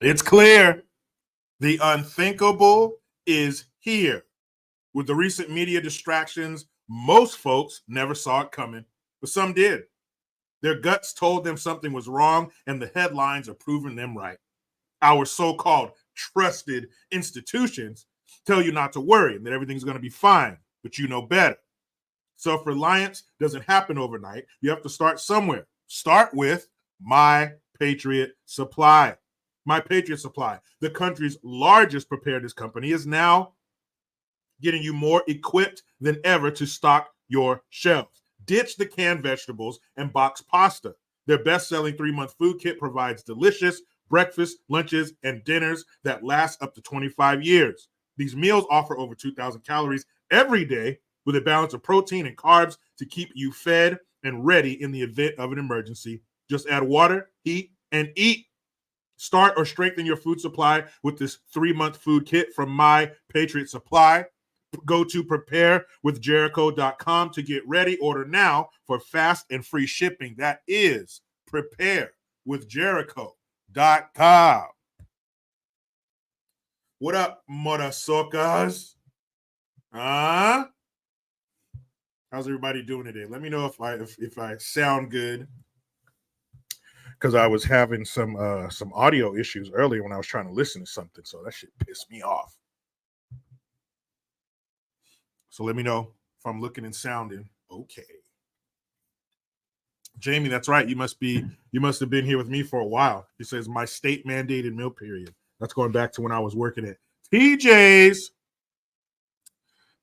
It's clear. The unthinkable is here. With the recent media distractions, most folks never saw it coming, but some did. Their guts told them something was wrong, and the headlines are proving them right. Our so-called trusted institutions tell you not to worry and that everything's going to be fine, but you know better. Self-reliance doesn't happen overnight. You have to start somewhere. Start with My Patriot Supply. My Patriot Supply, the country's largest preparedness company, is now getting you more equipped than ever to stock your shelves. Ditch the canned vegetables and boxed pasta. Their best-selling 3-month food kit provides delicious breakfast, lunches, and dinners that last up to 25 years. These meals offer over 2,000 calories every day with a balance of protein and carbs to keep you fed and ready in the event of an emergency. Just add water, heat, and eat. Start or strengthen your food supply with this 3-month food kit from My Patriot Supply. Go to preparewithjericho.com to get ready. Order now for fast and free shipping. That is preparewithjericho.com. What up, motherfuckers? How's everybody doing today? Let me know if I sound good, because I was having some audio issues earlier when I was trying to listen to something, so that shit pissed me off. So let me know if I'm looking and sounding okay. Jamie, that's right. You must have been here with me for a while. He says my state mandated meal period. That's going back to when I was working at TJ's.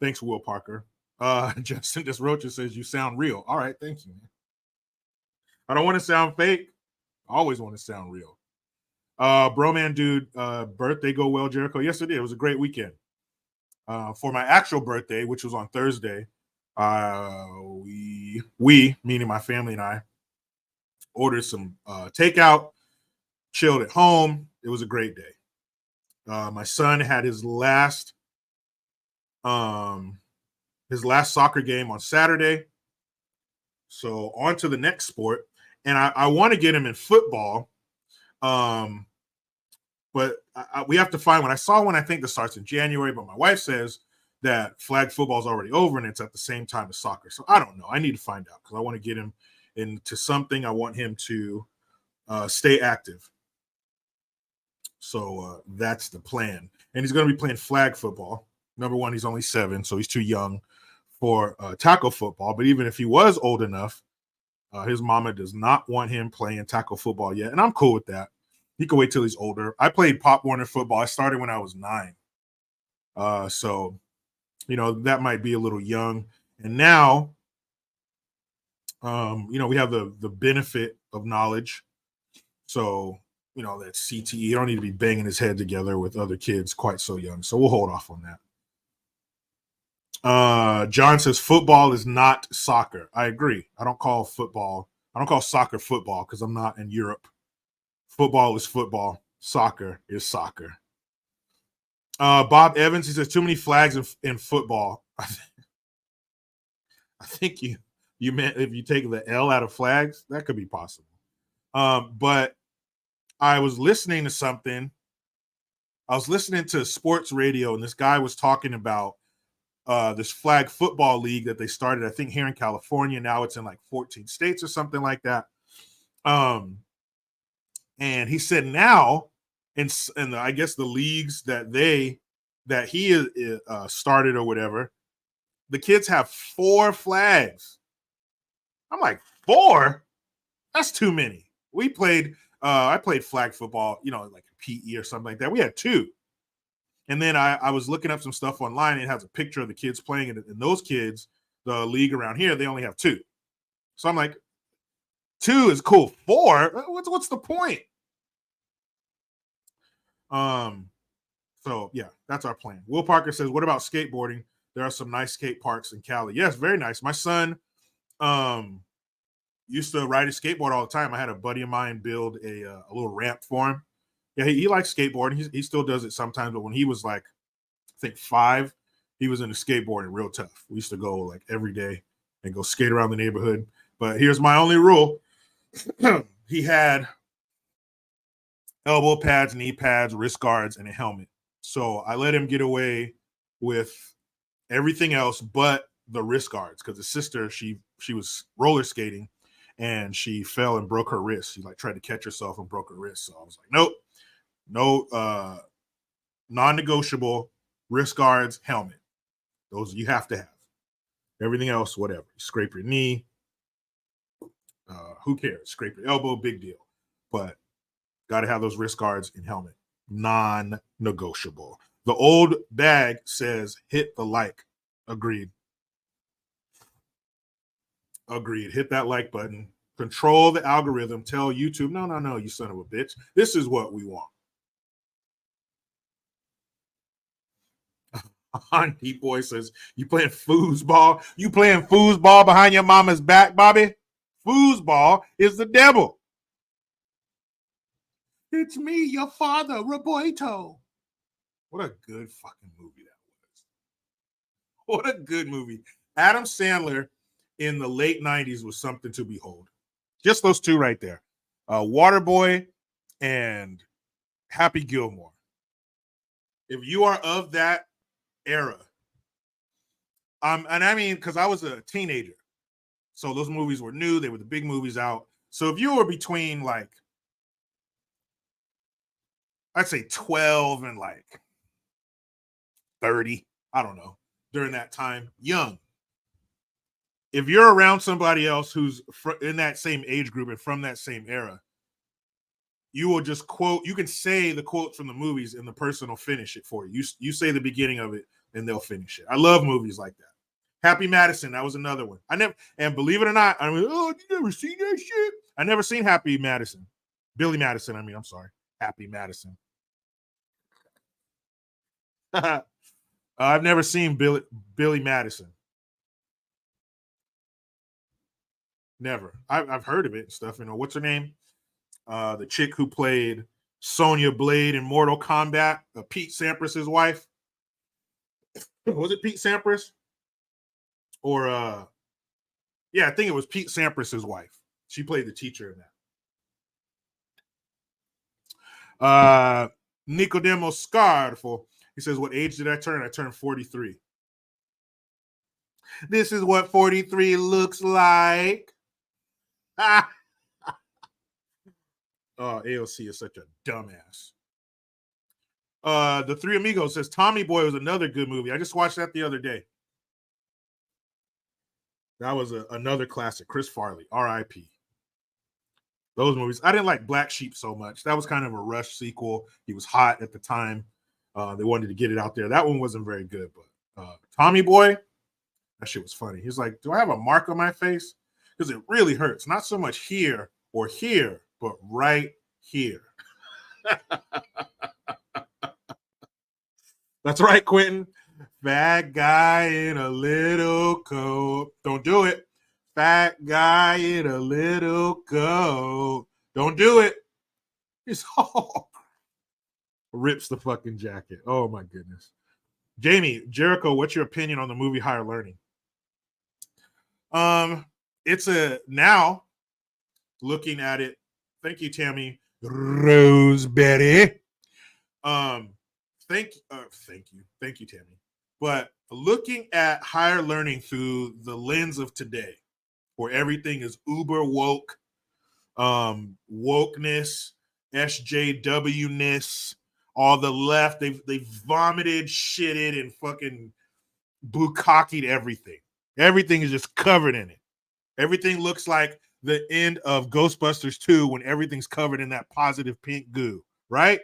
Thanks, Will Parker. Justin Desrocha says you sound real. All right, thank you, man. I don't want to sound fake. I always want to sound real. Broman dude, birthday go well, Jericho. Yes, it did. It was a great weekend. For my actual birthday, which was on Thursday, we, meaning my family and I, ordered some takeout, chilled at home. It was a great day. My son had his last soccer game on Saturday. So on to the next sport. And I want to get him in football. But we have to find one. I saw one, I think that starts in January, but my wife says that flag football is already over and it's at the same time as soccer. So I don't know. I need to find out because I want to get him into something. I want him to stay active. So that's the plan. And he's going to be playing flag football. Number one, he's only 7, so he's too young for tackle football. But even if he was old enough, his mama does not want him playing tackle football yet. And I'm cool with that. He can wait till he's older. I played Pop Warner football. I started when I was 9. So, that might be a little young. And now, we have the benefit of knowledge. So, that's CTE. You don't need to be banging his head together with other kids quite so young. So we'll hold off on that. John says football is not soccer. I agree. I don't call soccer football because I'm not in Europe. Football is football. Soccer is soccer. Bob Evans, he says too many flags in football. I think you meant if you take the L out of flags, that could be possible. But I was listening to something. I was listening to sports radio, and this guy was talking about this flag football league that they started, I think, here in California. Now it's in like 14 states or something like that. And he said now, in I guess the leagues that he started or whatever, the kids have 4 flags. I'm like, 4? That's too many. We played. I played flag football, like PE or something like that. We had 2. And then I was looking up some stuff online, and it has a picture of the kids playing, and those kids, the league around here, they only have 2. So I'm like, 2 is cool. 4? What's the point? So yeah, that's our plan. Will Parker says, what about skateboarding? There are some nice skate parks in Cali. Yes, very nice. My son used to ride a skateboard all the time. I had a buddy of mine build a little ramp for him. Yeah, he likes skateboarding. He still does it sometimes, but when he was like, I think 5, he was into skateboarding real tough. We used to go like every day and go skate around the neighborhood. But here's my only rule. He had elbow pads, knee pads, wrist guards, and a helmet. So I let him get away with everything else but the wrist guards because his sister, she was roller skating and she fell and broke her wrist. She like tried to catch herself and broke her wrist. So I was like, nope, no, non-negotiable, wrist guards, helmet. Those you have to have. Everything else, whatever. You scrape your knee. Who cares? Scrape your elbow, big deal. But got to have those wrist guards and helmet. Non-negotiable. The old bag says hit the like. Agreed. Hit that like button. Control the algorithm. Tell YouTube, no, you son of a bitch. This is what we want. Deep Boy says, you playing foosball? You playing foosball behind your mama's back, Bobby? Foosball is the devil. It's me, your father, Roberto. What a good fucking movie that was. What a good movie. Adam Sandler in the late 90s was something to behold. Just those two right there. Waterboy and Happy Gilmore. If you are of that era, and I mean, because I was a teenager, so those movies were new. They were the big movies out. So if you were between like, I'd say 12 and like 30, I don't know, during that time, young. If you're around somebody else who's in that same age group and from that same era, you will just quote, you can say the quote from the movies and the person will finish it for you. You say the beginning of it and they'll finish it. I love movies like that. Happy Madison, that was another one. And believe it or not, I mean, oh, you never seen that shit? I never seen Happy Madison. Billy Madison, I'm sorry. Happy Madison. I've never seen Billy Madison. Never. I've heard of it and stuff. You know, what's her name? The chick who played Sonya Blade in Mortal Kombat, Pete Sampras' wife. Was it Pete Sampras? Or yeah, I think it was Pete Sampras' wife. She played the teacher in that. Nicodemo Scarfo. He says, what age did I turn? I turned 43. This is what 43 looks like. AOC is such a dumbass. The Three Amigos says Tommy Boy was another good movie. I just watched that the other day. That was another classic. Chris Farley, R.I.P. Those movies. I didn't like Black Sheep so much. That was kind of a rush sequel. He was hot at the time. They wanted to get it out there. That one wasn't very good, but Tommy Boy, that shit was funny. He's like, do I have a mark on my face? Because it really hurts. Not so much here or here, but right here. That's right, Quentin. Fat guy in a little coat. Don't do it. Fat guy in a little coat. Don't do it. He's all rips the fucking jacket. Oh my goodness. Jamie, Jericho, what's your opinion on the movie Higher Learning? It's now looking at it. Thank you, Tammy Roseberry. Thank you, Tammy. But looking at higher learning through the lens of today, where everything is uber woke, wokeness, SJW-ness, all the left, they vomited, shitted, and fucking bukkakied everything. Everything is just covered in it. Everything looks like the end of Ghostbusters 2 when everything's covered in that positive pink goo, right?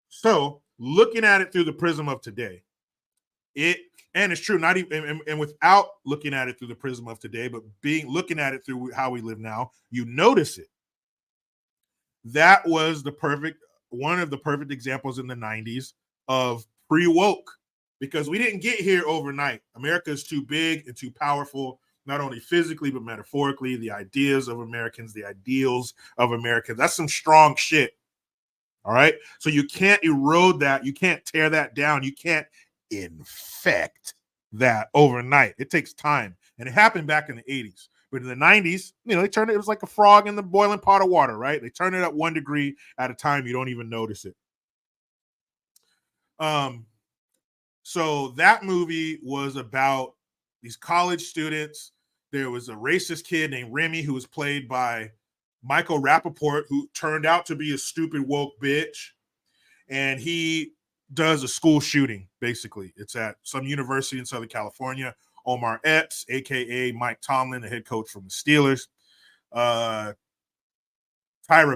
So looking at it through the prism of today, and it's true, not even and without looking at it through the prism of today, but looking at it through how we live now, you notice it. That was one of the perfect examples in the 90s of pre-woke, because we didn't get here overnight. America is too big and too powerful, not only physically, but metaphorically. The ideas of Americans, the ideals of Americans, that's some strong shit. All right. So you can't erode that. You can't tear that down. You can't infect that overnight. It takes time. And it happened back in the 80s. But in the 90s, they turned it was like a frog in the boiling pot of water, right? They turn it up 1 degree at a time. You don't even notice it. So that movie was about these college students. There was a racist kid named Remy who was played by Michael Rappaport, who turned out to be a stupid woke bitch. And he does a school shooting, basically. It's at some university in Southern California. Omar Epps, a.k.a. Mike Tomlin, the head coach from the Steelers. Tyra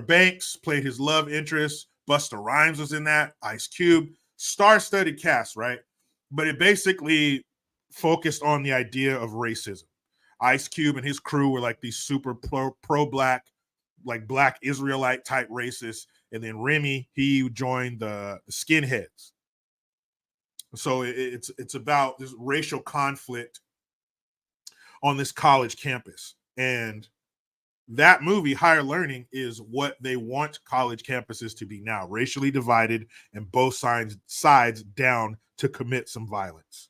Banks played his love interest. Busta Rhymes was in that. Ice Cube. Star-studded cast, right? But it basically focused on the idea of racism. Ice Cube and his crew were like these super pro-black, like black Israelite type racists. And then Remy, he joined the skinheads. So it's about this racial conflict on this college campus. And that movie, Higher Learning, is what they want college campuses to be now, racially divided and both sides down to commit some violence.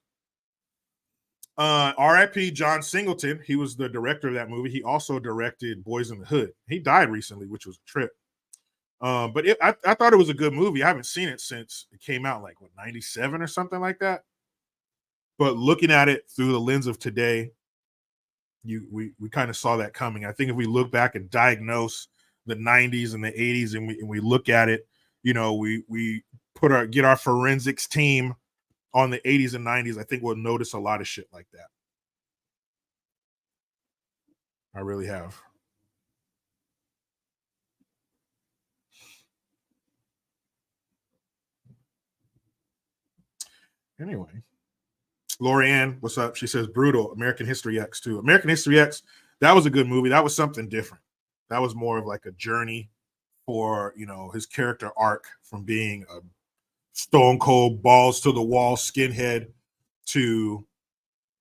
R.I.P. John Singleton, he was the director of that movie. He also directed Boys in the Hood. He died recently, which was a trip. But I thought it was a good movie. I haven't seen it since it came out, like, 97 or something like that. But looking at it through the lens of today, we kind of saw that coming. I think if we look back and diagnose the 90s and the 80s and we look at it, we get our forensics team on the 80s and 90s, I think we'll notice a lot of shit like that. I really have. Anyway, Lorianne, what's up? She says brutal. American History X too. American History X, that was a good movie. That was something different. That was more of like a journey for his character arc from being a stone cold, balls to the wall skinhead to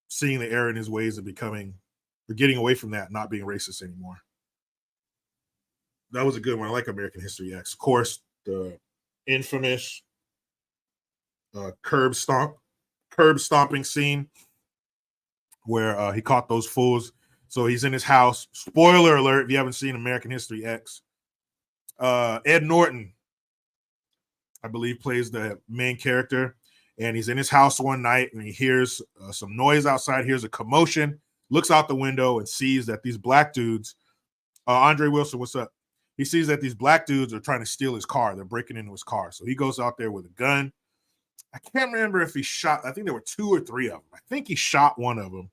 seeing the error in his ways and getting away from that, not being racist anymore. That was a good one. I like American History X. Of course, the infamous curb stomping scene where he caught those fools. So he's in his house. Spoiler alert if you haven't seen American History X. Ed Norton, I believe, plays the main character. And he's in his house one night and he hears some noise outside, hears a commotion, looks out the window and sees that these black dudes, Andre Wilson, what's up? He sees that these black dudes are trying to steal his car. They're breaking into his car. So he goes out there with a gun. I can't remember if he shot, I think there were 2 or 3 of them. I think he shot one of them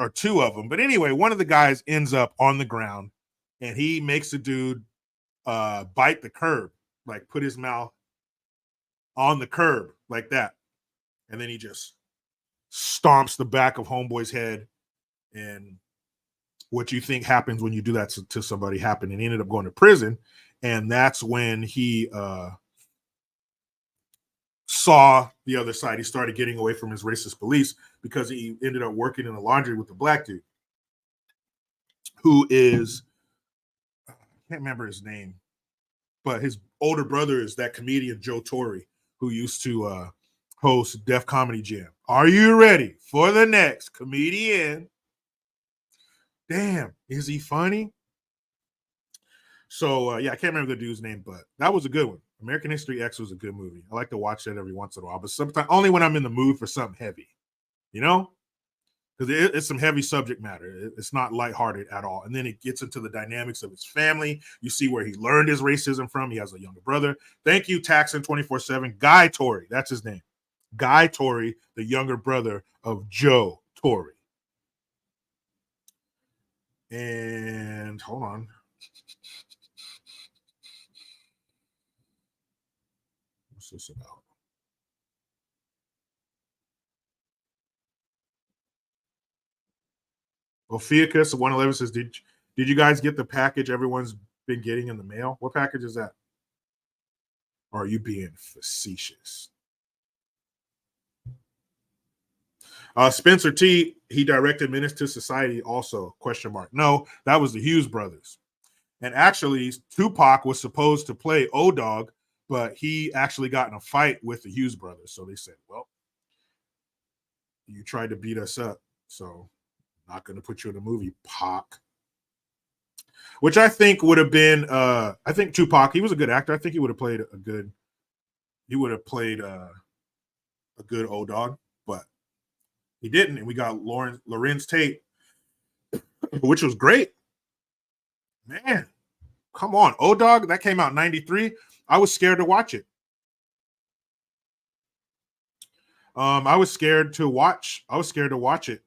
or 2 of them. But anyway, one of the guys ends up on the ground and he makes the dude bite the curb, like put his mouth on the curb like that. And then he just stomps the back of homeboy's head. And what you think happens when you do that to somebody happened. And he ended up going to prison. And that's when he saw the other side. He started getting away from his racist beliefs because he ended up working in the laundry with the black dude who is, I can't remember his name, but his older brother is that comedian Joe Torre who used to host Def Comedy Jam. Are you ready for the next comedian? Damn, is he funny? So yeah, I can't remember the dude's name, but that was a good one. American History X was a good movie. I like to watch that every once in a while, but sometimes only when I'm in the mood for something heavy, because it's some heavy subject matter. It's not lighthearted at all. And then it gets into the dynamics of his family. You see where he learned his racism from. He has a younger brother. Thank you, Taxon 24/7. Guy Torre, that's his name. Guy Torre, the younger brother of Joe Torre. And hold on. What's this about? Ophiacus 111 says, did you guys get the package everyone's been getting in the mail? What package is that? Or are you being facetious? Spencer T, he directed Menace to Society also, ? No, that was the Hughes brothers. And actually, Tupac was supposed to play O-Dog, but he actually got in a fight with the Hughes brothers. So they said, well, you tried to beat us up, so Not going to put you in a movie, Pac. Which I think would have been, I think Tupac, he was a good actor. I think he would have played a good old dog, but he didn't. And we got Lorenz Tate, which was great. Man, come on. Old Dog, that came out in 93. I was scared to watch it. I was scared to watch it.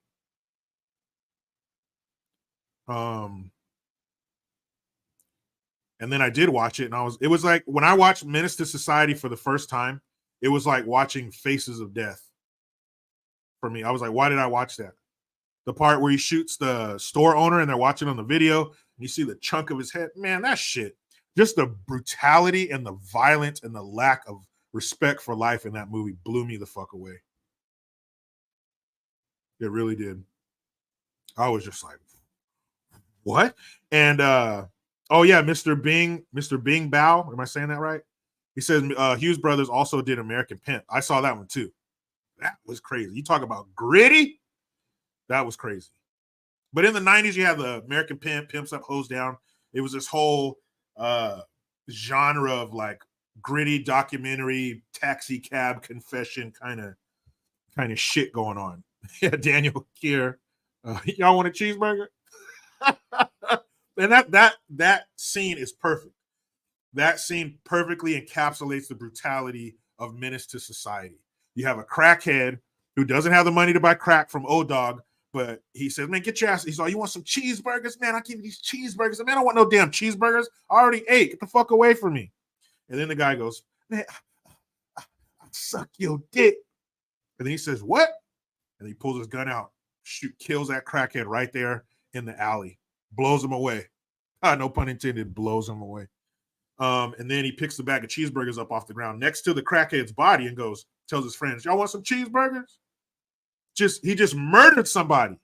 And then I did watch it, and it was like when I watched Menace to Society for the first time, it was like watching Faces of Death for me. I was like, why did I watch that? The part where he shoots the store owner and they're watching on the video, and you see the chunk of his head. Man, that shit. Just the brutality and the violence and the lack of respect for life in that movie blew me the fuck away. It really did. I was just like, what? And oh yeah, Mr. Bing Bao. Am I saying that right? He says Hughes Brothers also did American Pimp. I saw that one too. That was crazy. You talk about gritty. That was crazy. But in the 90s, you have the American Pimp, Pimps Up, Hose Down. It was this whole genre of like gritty documentary, taxi cab confession kind of shit going on. Yeah, Daniel Kier. Y'all want a cheeseburger? And that scene is perfect. That scene perfectly encapsulates the brutality of Menace to Society. You have a crackhead who doesn't have the money to buy crack from Old Dog, but he says, man, get your ass. He's like, you want some cheeseburgers? Man, I'll give you these cheeseburgers. Man, I don't want no damn cheeseburgers. I already ate. Get the fuck away from me. And then the guy goes, man, I suck your dick. And then he says, what? And he pulls his gun out, kills that crackhead right there in the alley, blows him away. No pun intended, blows him away. And then he picks the bag of cheeseburgers up off the ground next to the crackhead's body and tells his friends, y'all want some cheeseburgers? He just murdered somebody.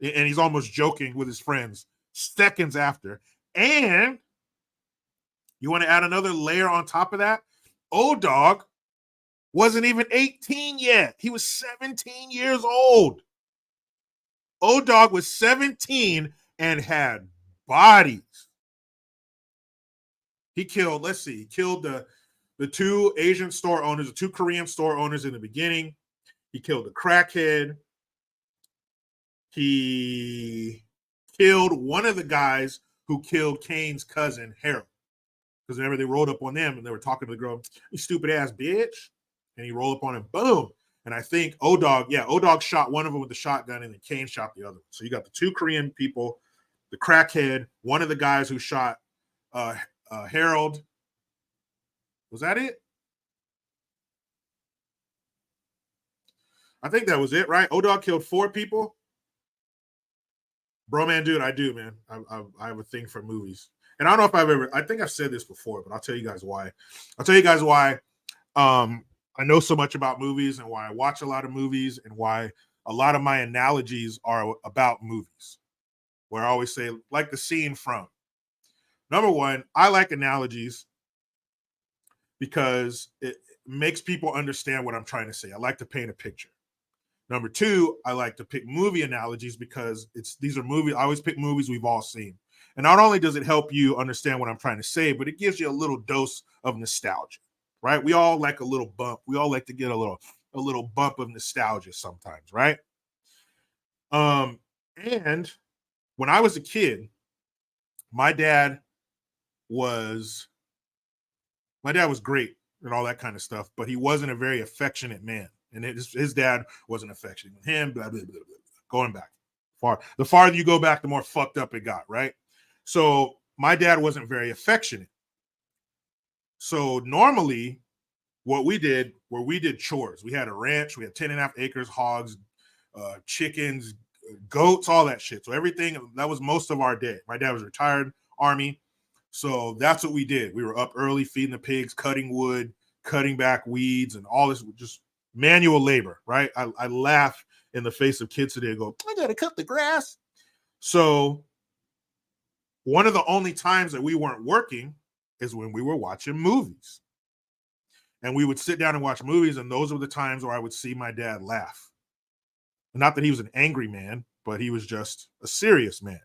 And he's almost joking with his friends seconds after. And you want to add another layer on top of that? Old Dog wasn't even 18 yet. He was 17 years old. Old Dog was 17 and had bodies. He killed the two Asian store owners, the two Korean store owners in the beginning. He killed the crackhead. He killed one of the guys who killed Kane's cousin, Harold. Because whenever they rolled up on them and they were talking to the girl, you stupid ass bitch. And he rolled up on him, boom. And I think O-Dog shot one of them with the shotgun and then Kane shot the other one. So you got the two Korean people, the crackhead, one of the guys who shot Harold. Was that it? I think that was it, right? O-Dog killed 4 people. Bro, man, dude, I do, man. I have a thing for movies. And I don't know if I think I've said this before, but I'll tell you guys why. I know so much about movies and why I watch a lot of movies and why a lot of my analogies are about movies. Where I always say, like the scene from. Number one, I like analogies because it makes people understand what I'm trying to say. I like to paint a picture. Number two, I like to pick movie analogies because these are movies. I always pick movies we've all seen. And not only does it help you understand what I'm trying to say, but it gives you a little dose of nostalgia, right? We all like a little bump. We all like to get a little bump of nostalgia sometimes, right? And when I was a kid, my dad was great and all that kind of stuff, but he wasn't a very affectionate man. And his dad wasn't affectionate with him, blah, blah, blah, blah. Going back far. The farther you go back, the more fucked up it got, right? So my dad wasn't very affectionate. So normally what we did chores. We had a ranch. We had 10.5 acres, hogs, chickens, goats, all that shit. So everything, that was most of our day. My dad was retired Army. So that's what we did. We were up early feeding the pigs, cutting wood, cutting back weeds, and all this, just manual labor, right? I laugh in the face of kids today and go, I gotta cut the grass. So one of the only times that we weren't working is when we were watching movies. And we would sit down and watch movies, and those were the times where I would see my dad laugh. Not that he was an angry man, but he was just a serious man.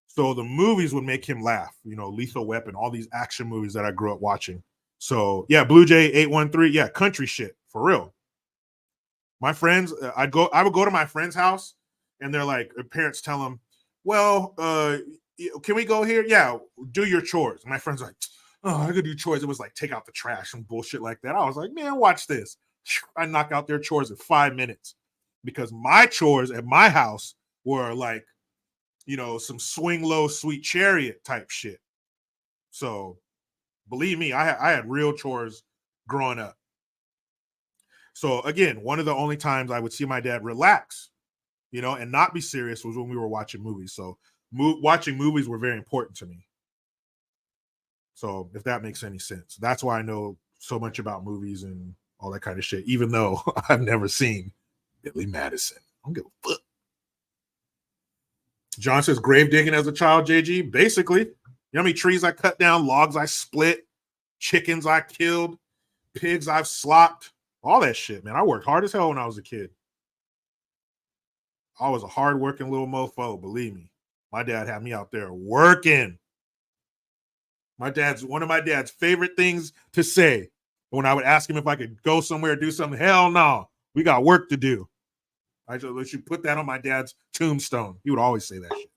So the movies would make him laugh, Lethal Weapon, all these action movies that I grew up watching. So yeah, Blue Jay 813, yeah, country shit for real. My friends, I would go to my friend's house, and they're like, their parents tell them, well, can we go here? Yeah, do your chores. My friend's like, oh, I could do chores. It was like take out the trash and bullshit like that. I was like, man, watch this. I knock out their chores in 5 minutes, because my chores at my house were like, some swing low, sweet chariot type shit. So believe me, I had real chores growing up. So again, one of the only times I would see my dad relax, and not be serious was when we were watching movies. So watching movies were very important to me. So if that makes any sense, that's why I know so much about movies and all that kind of shit, even though I've never seen Billy Madison. I don't give a fuck. John says grave digging as a child, JG. Basically, you know how many trees I cut down, logs I split, chickens I killed, pigs I've slopped, all that shit, man. I worked hard as hell when I was a kid. I was a hard-working little mofo, believe me. My dad had me out there working. One of my dad's favorite things to say when I would ask him if I could go somewhere, do something, hell no, we got work to do. I should put that on my dad's tombstone. He would always say that shit.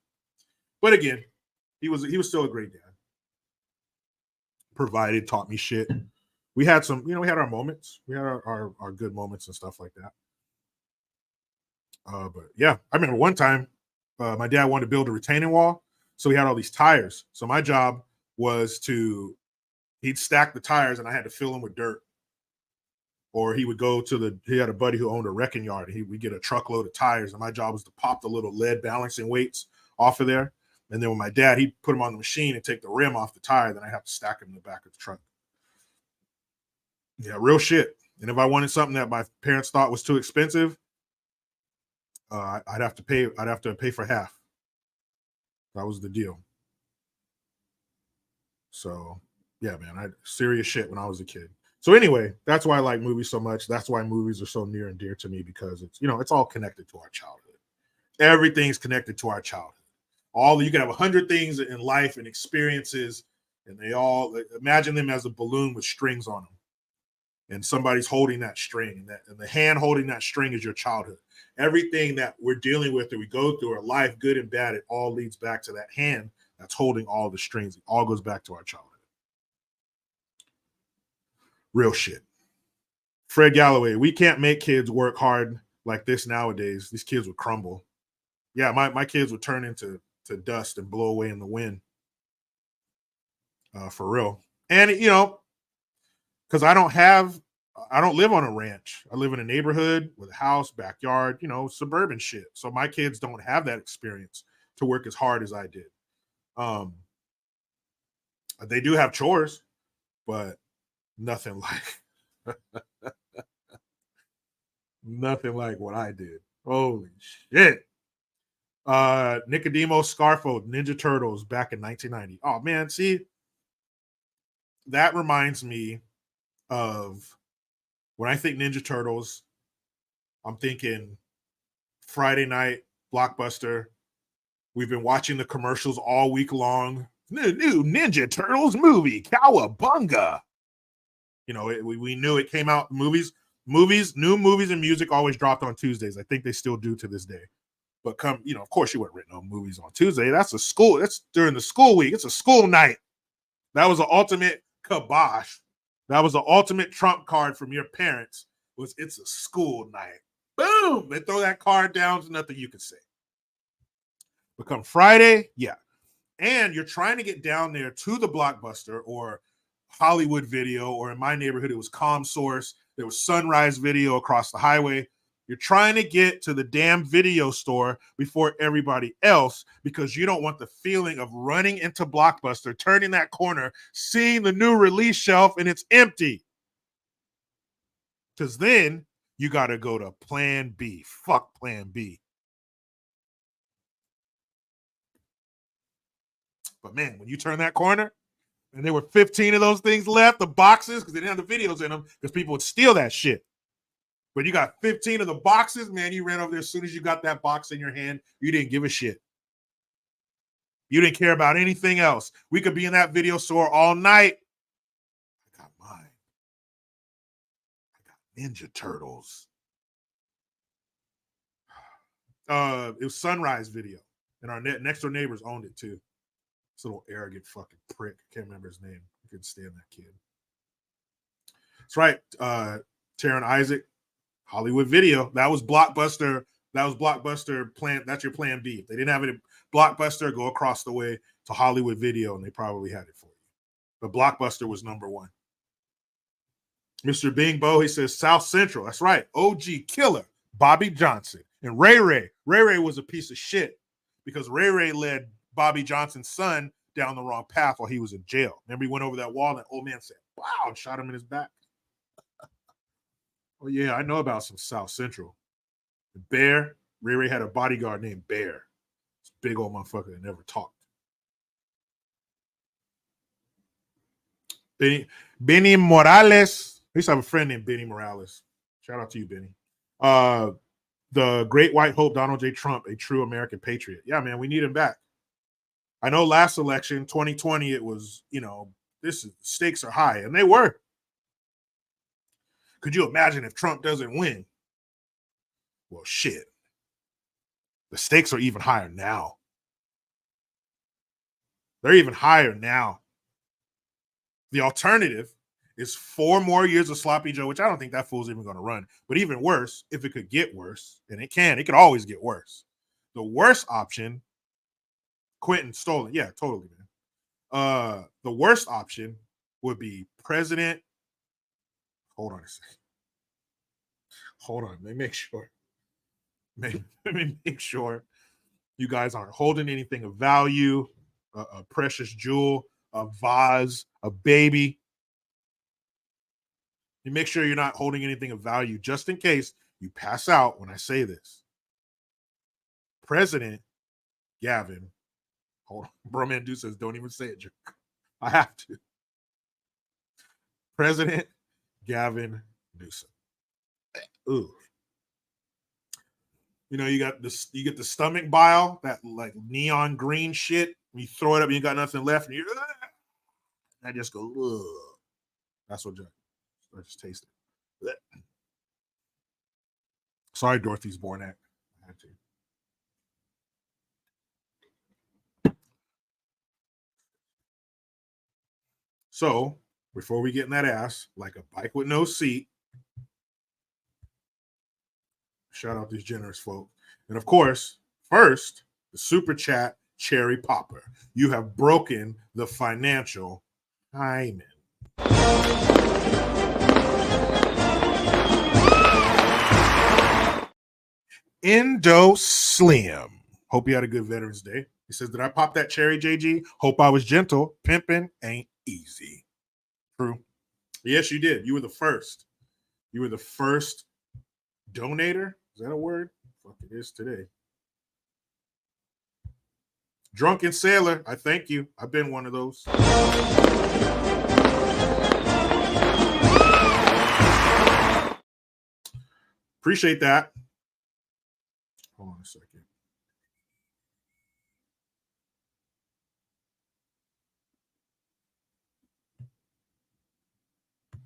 But again, he was still a great dad. Provided, taught me shit. We had some, we had our moments. We had our good moments and stuff like that. But yeah, I remember one time my dad wanted to build a retaining wall. So he had all these tires. So my job was he'd stack the tires and I had to fill them with dirt. Or he would go he had a buddy who owned a wrecking yard. We'd get a truckload of tires. And my job was to pop the little lead balancing weights off of there. And then with my dad, he'd put them on the machine and take the rim off the tire. Then I have to stack them in the back of the truck. Yeah, real shit. And if I wanted something that my parents thought was too expensive, I'd have to pay for half. That was the deal. So yeah, man, I had serious shit when I was a kid. So anyway, that's why I like movies so much. That's why movies are so near and dear to me, because it's all connected to our childhood. Everything's connected to our childhood. You can have 100 things in life and experiences, and they all, imagine them as a balloon with strings on them. And somebody's holding that string, and the hand holding that string is your childhood. Everything that we're dealing with, that we go through, our life, good and bad, it all leads back to that hand that's holding all the strings. It all goes back to our childhood. Real shit. Fred Galloway, we can't make kids work hard like this nowadays. These kids would crumble. Yeah, my kids would turn into dust and blow away in the wind. For real. And because I don't live on a ranch. I live in a neighborhood with a house, backyard, suburban shit. So my kids don't have that experience to work as hard as I did. They do have chores, but nothing like nothing like what I did. Holy shit. Nicodemo Scarfo, Ninja Turtles back in 1990. Oh man, see, that reminds me of when I think Ninja Turtles, I'm thinking Friday night, Blockbuster. We've been watching the commercials all week long. New Ninja Turtles movie, cowabunga. We knew it came out. New movies and music always dropped on Tuesdays. I think they still do to this day. But of course you weren't renting no movies on Tuesday. That's during the school week. It's a school night. That was the ultimate kibosh. That was the ultimate trump card from your parents. It's a school night. Boom! They throw that card down. There's nothing you can say. But come Friday, yeah. And you're trying to get down there to the Blockbuster or Hollywood Video, or in my neighborhood, it was ComSource. There was Sunrise Video across the highway. You're trying to get to the damn video store before everybody else because you don't want the feeling of running into Blockbuster, turning that corner, seeing the new release shelf, and it's empty. Because then you got to go to Plan B. Fuck Plan B. But man, when you turn that corner, and there were 15 of those things left, the boxes, because they didn't have the videos in them, because people would steal that shit. But you got 15 of the boxes, man. You ran over there as soon as you got that box in your hand. You didn't give a shit. You didn't care about anything else. We could be in that video store all night. I got mine. I got Ninja Turtles. It was Sunrise Video, and our next door neighbors owned it too. This little arrogant fucking prick. I can't remember his name. I couldn't stand that kid. That's right. Taryn Isaac, Hollywood Video. That was Blockbuster. That was Blockbuster plan. That's your plan B. If they didn't have it at Blockbuster, go across the way to Hollywood Video, and they probably had it for you. But Blockbuster was number one. Mr. Bingbo, he says South Central. That's right. OG killer, Bobby Johnson. And Ray Ray. Ray Ray was a piece of shit because Ray Ray led Bobby Johnson's son down the wrong path while he was in jail. Remember, he went over that wall and that old man said, wow, and shot him in his back. Oh, yeah, I know about some South Central. Bear, Ray Ray had a bodyguard named Bear. It's a big old motherfucker that never talked. Benny Morales. I used to have a friend named Benny Morales. Shout out to you, Benny. The great white hope, Donald J. Trump, a true American patriot. Yeah, man, we need him back. I know last election, 2020, it was, stakes are high, and they were. Could you imagine if Trump doesn't win? Well, shit. The stakes are even higher now. They're even higher now. The alternative is 4 more years of sloppy Joe, which I don't think that fool's even going to run. But even worse, if it could get worse, and it could always get worse. The worst option, Quentin stole it. Yeah, totally, man. The worst option would be President. Hold on a second. Hold on. Let me make sure. Let me make sure you guys aren't holding anything of value, a precious jewel, a vase, a baby. You make sure you're not holding anything of value just in case you pass out when I say this. President Gavin, hold on. Broman Dude says, don't even say it, jerk. I have to. President Gavin Newsom. Ooh. You get the stomach bile, that like neon green shit. You throw it up and you got nothing left, and I just go, ugh. That's what I just tasted. Sorry, Dorothy's Bornak. I had to. So, before we get in that ass, like a bike with no seat, shout out these generous folk. And of course, first, the super chat cherry popper. You have broken the financial hymen. Indo Slim. Hope you had a good Veterans Day. He says, did I pop that cherry, JG? Hope I was gentle. Pimping ain't easy. True. Yes, you did. You were the first. You were the first donator. Is that a word? Fuck, it is today. Drunken Sailor. I thank you. I've been one of those. Appreciate that. Hold on a second.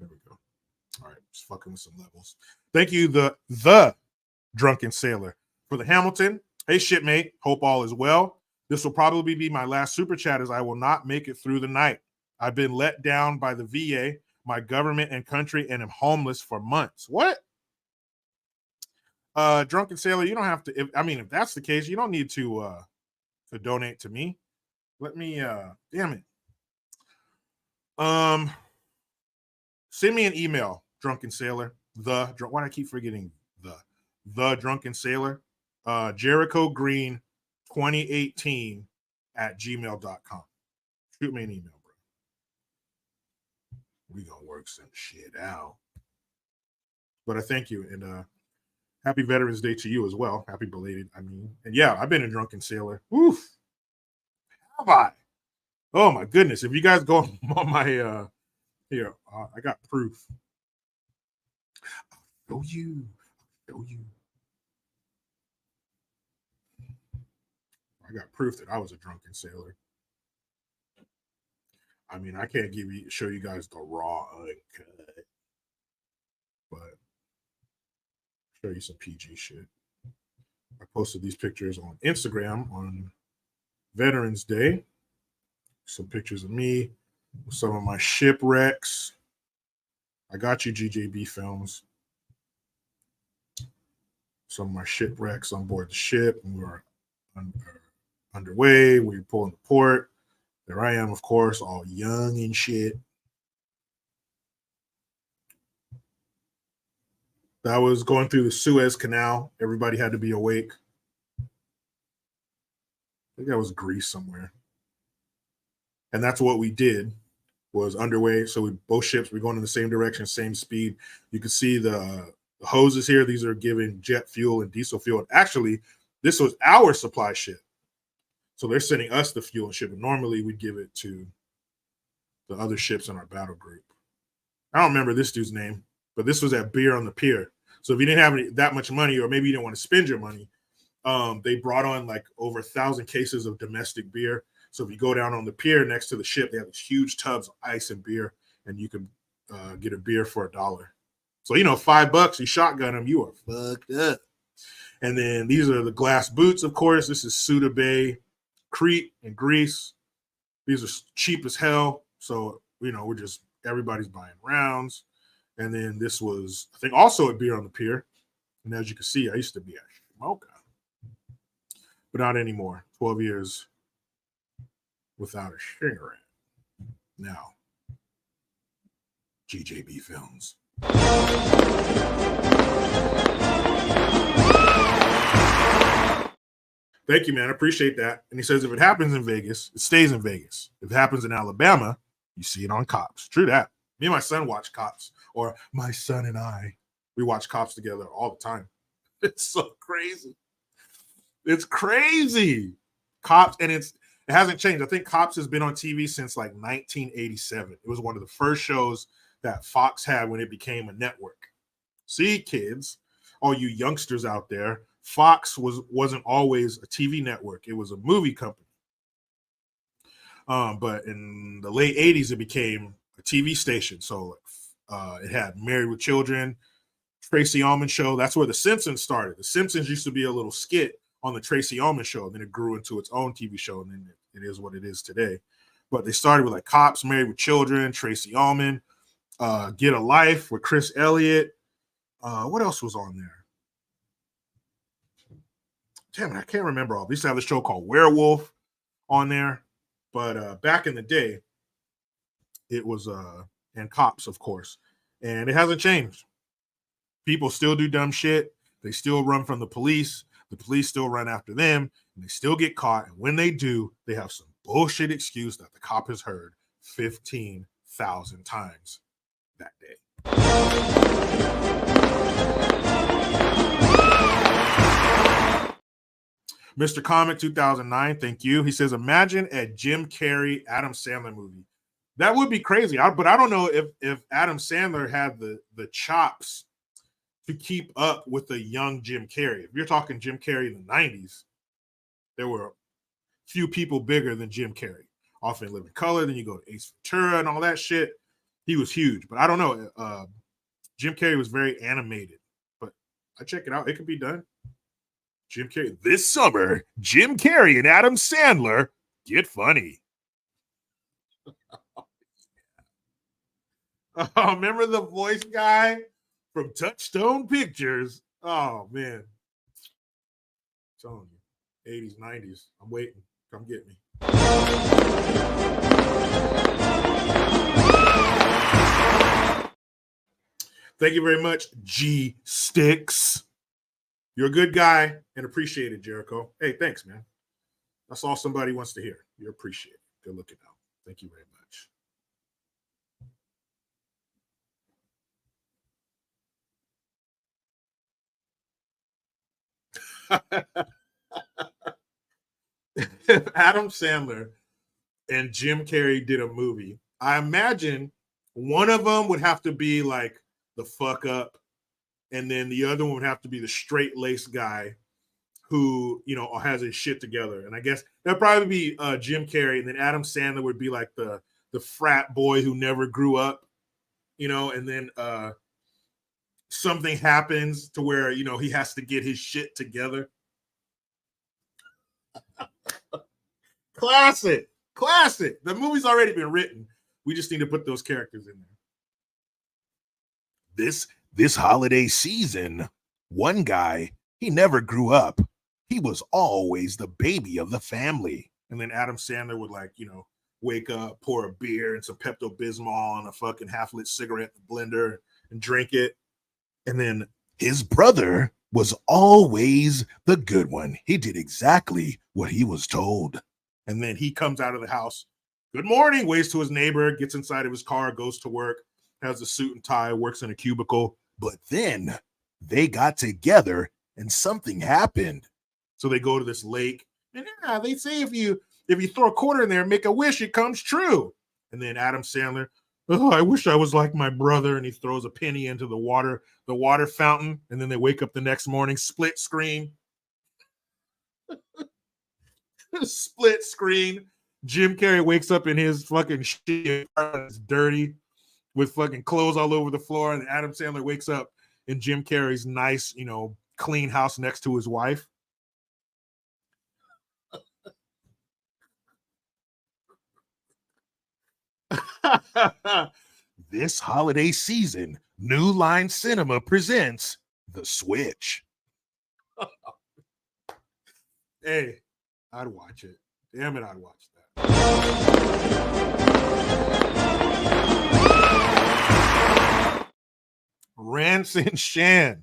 There we go. All right, just fucking with some levels. Thank you, the Drunken Sailor, for the Hamilton. Hey, shipmate. Hope all is well. This will probably be my last super chat, as I will not make it through the night. I've been let down by the VA, my government and country, and am homeless for months. What? Drunken Sailor, you don't have to. If that's the case, you don't need to donate to me. Let me. Damn it. Send me an email, Drunken Sailor. Why do I keep forgetting the Drunken Sailor? Jericho Green 2018 @gmail.com. Shoot me an email, bro. We gonna work some shit out. But I thank you, and happy Veterans Day to you as well. Happy belated. And yeah, I've been a Drunken Sailor. Oof. Have I? Oh my goodness. If you guys go on my I got proof. I'll show you. Show you. I got proof that I was a drunken sailor. I mean, I can't show you guys the raw uncut, but show you some PG shit. I posted these pictures on Instagram on Veterans Day. Some pictures of me with some of my shipwrecks. I got you, GJB Films. Some of my shipwrecks on board the ship. We were underway. We were pulling the port. There I am, of course, all young and shit. That was going through the Suez Canal. Everybody had to be awake. I think that was Greece somewhere. And that's what we did, was underway. So both ships were going in the same direction, same speed. You can see the hoses here. These are giving jet fuel and diesel fuel. And actually, this was our supply ship. So they're sending us the fuel and ship. And normally we'd give it to the other ships in our battle group. I don't remember this dude's name, but this was at Beer on the Pier. So if you didn't have that much money, or maybe you didn't want to spend your money, they brought on like over 1,000 cases of domestic beer. So if you go down on the pier next to the ship, they have these huge tubs of ice and beer, and you can get a beer for $1. So, you know, $5, you shotgun them, you are fucked up. And then these are the glass boots, of course. This is Suda Bay, Crete, and Greece. These are cheap as hell. So, you know, everybody's buying rounds. And then this was, I think, also a Beer on the Pier. And as you can see, I used to be a smoker, but not anymore. 12 years without a cigarette. Now, GJB Films. Thank you, man. I appreciate that. And he says, if it happens in Vegas, it stays in Vegas. If it happens in Alabama, you see it on Cops. True that. Me and my son watch Cops, or my son and I, we watch Cops together all the time. It's so crazy. It's crazy. Cops, and it hasn't changed. I think Cops has been on TV since like 1987. It was one of the first shows that Fox had when it became a network. See, kids, all you youngsters out there, Fox wasn't always a TV network. It was a movie company. But in the late 80s, it became a TV station. So it had Married with Children, Tracy Ullman Show. That's where The Simpsons started. The Simpsons used to be a little skit on the Tracy Ullman Show. And then it grew into its own TV show. And then it is what it is today. But they started with like Cops, Married with Children, Tracy Ullman, Get a Life with Chris Elliott. What else was on there? Damn it, I can't remember all. They used to have a show called Werewolf on there. But back in the day, it was and Cops, of course. And it hasn't changed. People still do dumb shit. They still run from the police. The police still run after them. And they still get caught. And when they do, they have some bullshit excuse that the cop has heard 15,000 times that day. Mr. Comic 2009, thank you. He says, imagine a Jim Carrey, Adam Sandler movie. That would be crazy. But I don't know if Adam Sandler had the chops to keep up with a young Jim Carrey. If you're talking Jim Carrey in the 90s, there were a few people bigger than Jim Carrey. Off in Living Color, then you go to Ace Ventura and all that shit. He was huge. But I don't know. Jim Carrey was very animated. But I check it out. It could be done. Jim Carrey. This summer, Jim Carrey and Adam Sandler get funny. Oh, remember the voice guy from Touchstone Pictures? Oh, man. I'm telling you. 80s, 90s. I'm waiting. Come get me. Thank you very much, G Sticks. You're a good guy and appreciate it, Jericho. Hey, thanks, man. That's all somebody wants to hear. You're appreciated. Good looking out. Thank you very much. If Adam Sandler and Jim Carrey did a movie, I imagine one of them would have to be like the fuck up and then the other one would have to be the straight-laced guy who, you know, has his shit together. And I guess that'd probably be Jim Carrey, and then Adam Sandler would be like the frat boy who never grew up, you know, and then something happens to where, you know, he has to get his shit together. Classic. The movie's already been written. We just need to put those characters in there. This holiday season, one guy, he never grew up. He was always the baby of the family. And then Adam Sandler would, like, you know, wake up, pour a beer and some Pepto-Bismol and a fucking half-lit cigarette in the blender and drink it. And then his brother was always the good one. He did exactly what he was told. And then he comes out of the house. Good morning, waves to his neighbor, gets inside of his car, goes to work, has a suit and tie, works in a cubicle. But then they got together and something happened. So they go to this lake. And yeah, they say if you throw a quarter in there and make a wish, it comes true. And then Adam Sandler, oh, I wish I was like my brother. And he throws a penny into the water fountain. And then they wake up the next morning, split screen. Split screen. Jim Carrey wakes up in his fucking shit. It's dirty with fucking clothes all over the floor. And Adam Sandler wakes up in Jim Carrey's nice, you know, clean house next to his wife. This holiday season, New Line Cinema presents The Switch. Hey, I'd watch it. Damn it, I'd watch that. Ranson Shan,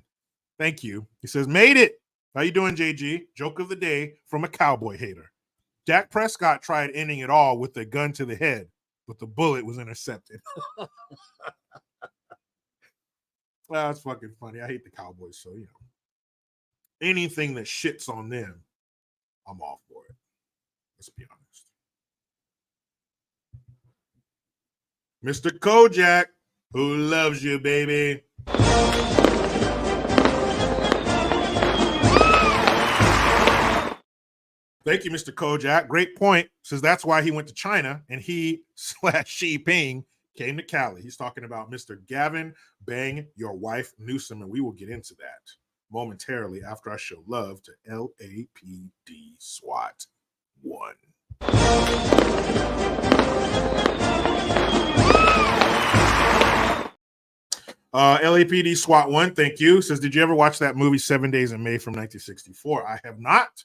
thank you. He says, made it. How you doing, JG? Joke of the day from a cowboy hater. Dak Prescott tried ending it all with a gun to the head, but the bullet was intercepted. Well, that's fucking funny. I hate the Cowboys, so, you know, anything that shits on them, I'm all for it. Let's be honest. Mr. Kojak, who loves you, baby. Thank you, Mr. Kojak. Great point. Says that's why he went to China and he / Xi Jinping came to Cali. He's talking about Mr. Gavin, bang your wife Newsom, and we will get into that momentarily after I show love to LAPD SWAT 1. LAPD SWAT 1, thank you. Says, did you ever watch that movie 7 Days in May from 1964? I have not.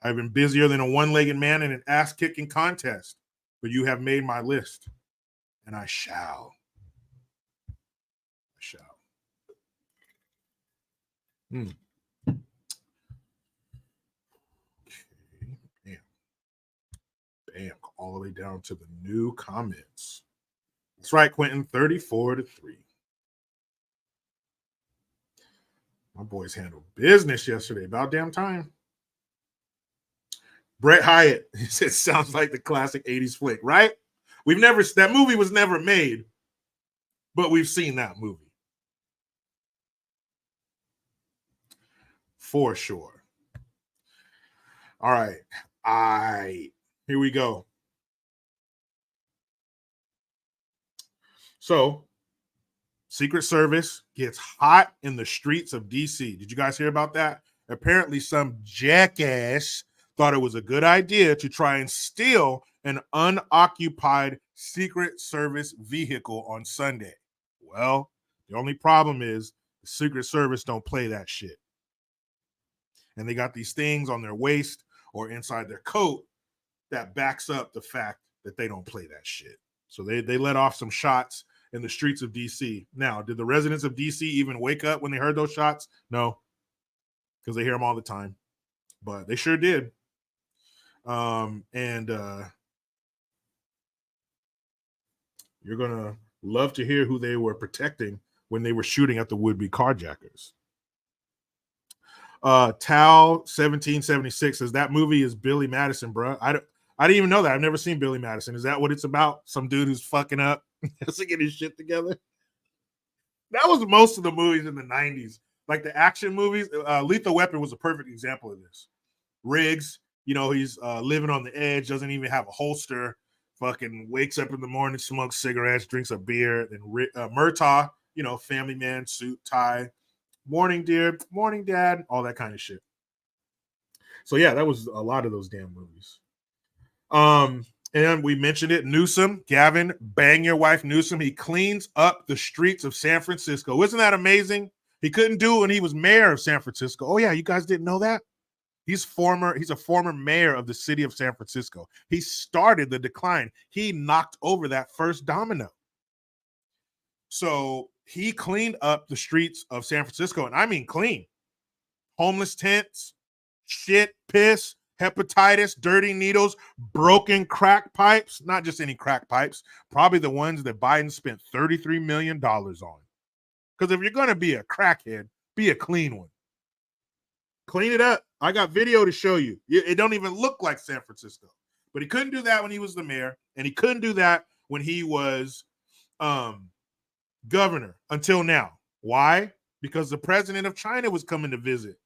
I've been busier than a one-legged man in an ass-kicking contest, but you have made my list, and I shall. Okay. Bam. All the way down to the new comments. That's right, Quentin. 34-3. My boys handled business yesterday. About damn time. Brett Hyatt, he said, sounds like the classic 80s flick, right? That movie was never made, but we've seen that movie. For sure. All right. Here we go. So, Secret Service gets hot in the streets of DC. Did you guys hear about that? Apparently, some jackass thought it was a good idea to try and steal an unoccupied Secret Service vehicle on Sunday. Well, the only problem is the Secret Service don't play that shit. And they got these things on their waist or inside their coat that backs up the fact that they don't play that shit. So they let off some shots in the streets of DC. Now, did the residents of DC even wake up when they heard those shots? No, because they hear them all the time. But they sure did. You're going to love to hear who they were protecting when they were shooting at the would-be carjackers. Tal 1776 says that movie is Billy Madison, bro. I didn't even know that. I've never seen Billy Madison. Is that what it's about? Some dude who's fucking up, has to get his shit together. That was most of the movies in the 90s. Like the action movies. Lethal Weapon was a perfect example of this. Riggs, he's living on the edge, doesn't even have a holster, fucking wakes up in the morning, smokes cigarettes, drinks a beer. Then Murtaugh, family man, suit, tie, morning, dear, morning, dad, all that kind of shit. So yeah, that was a lot of those damn movies. And we mentioned it, Newsom, Gavin, bang your wife Newsom. He cleans up the streets of San Francisco. Isn't that amazing? He couldn't do it when he was mayor of San Francisco. Oh yeah, you guys didn't know that? He's a former mayor of the city of San Francisco. He started the decline. He knocked over that first domino. So he cleaned up the streets of San Francisco, and I mean clean. Homeless tents, shit, piss, hepatitis, dirty needles, broken crack pipes, not just any crack pipes, probably the ones that Biden spent $33 million on. Because if you're going to be a crackhead, be a clean one. Clean it up. I got video to show you. It don't even look like San Francisco. But he couldn't do that when he was the mayor, and he couldn't do that when he was governor until now. Why? Because the president of China was coming to visit.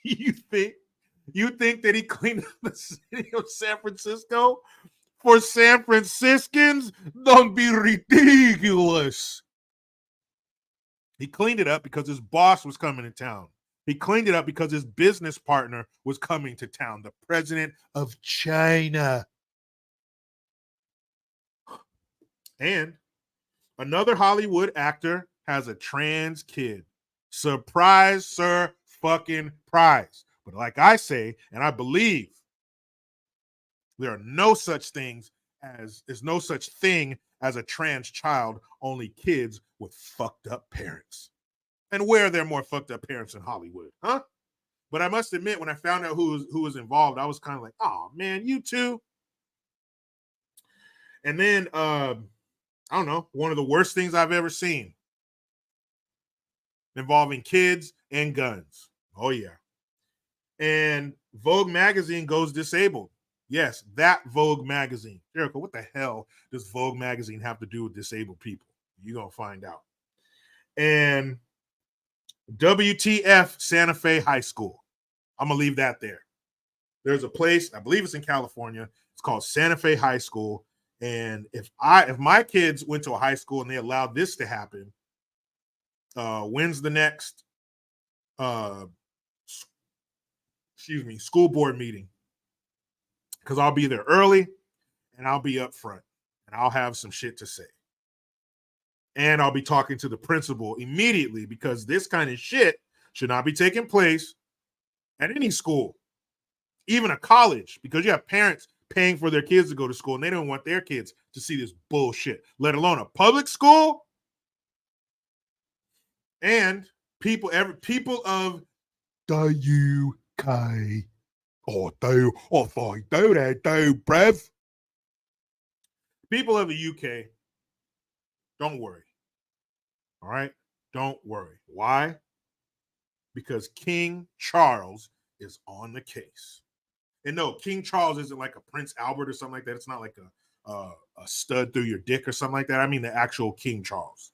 You think that he cleaned up the city of San Francisco for San Franciscans? Don't be ridiculous. He cleaned it up because his boss was coming to town. He cleaned it up because his business partner was coming to town, the president of China. And another Hollywood actor has a trans kid. Surprise, sir, fucking prize. But like I say, and I believe, there's no such thing as a trans child, only kids with fucked up parents. And where are there more fucked up parents in Hollywood, huh? But I must admit, when I found out who was involved, I was kind of like, oh man, you too. And then I don't know, one of the worst things I've ever seen involving kids and guns. Oh yeah. And Vogue magazine goes disabled. Yes, that Vogue magazine. Jericho, what the hell does Vogue magazine have to do with disabled people? You're going to find out. And WTF Santa Fe High School. I'm going to leave that there. There's a place, I believe it's in California. It's called Santa Fe High School. And if my kids went to a high school and they allowed this to happen, when's the next school board meeting? Because I'll be there early and I'll be up front and I'll have some shit to say. And I'll be talking to the principal immediately, because this kind of shit should not be taking place at any school, even a college, because you have parents paying for their kids to go to school and they don't want their kids to see this bullshit, let alone a public school. And people of the UK. Oh, fine, do bruv. People of the UK, don't worry. All right? Don't worry. Why? Because King Charles is on the case. And no, King Charles isn't like a Prince Albert or something like that. It's not like a stud through your dick or something like that. I mean the actual King Charles.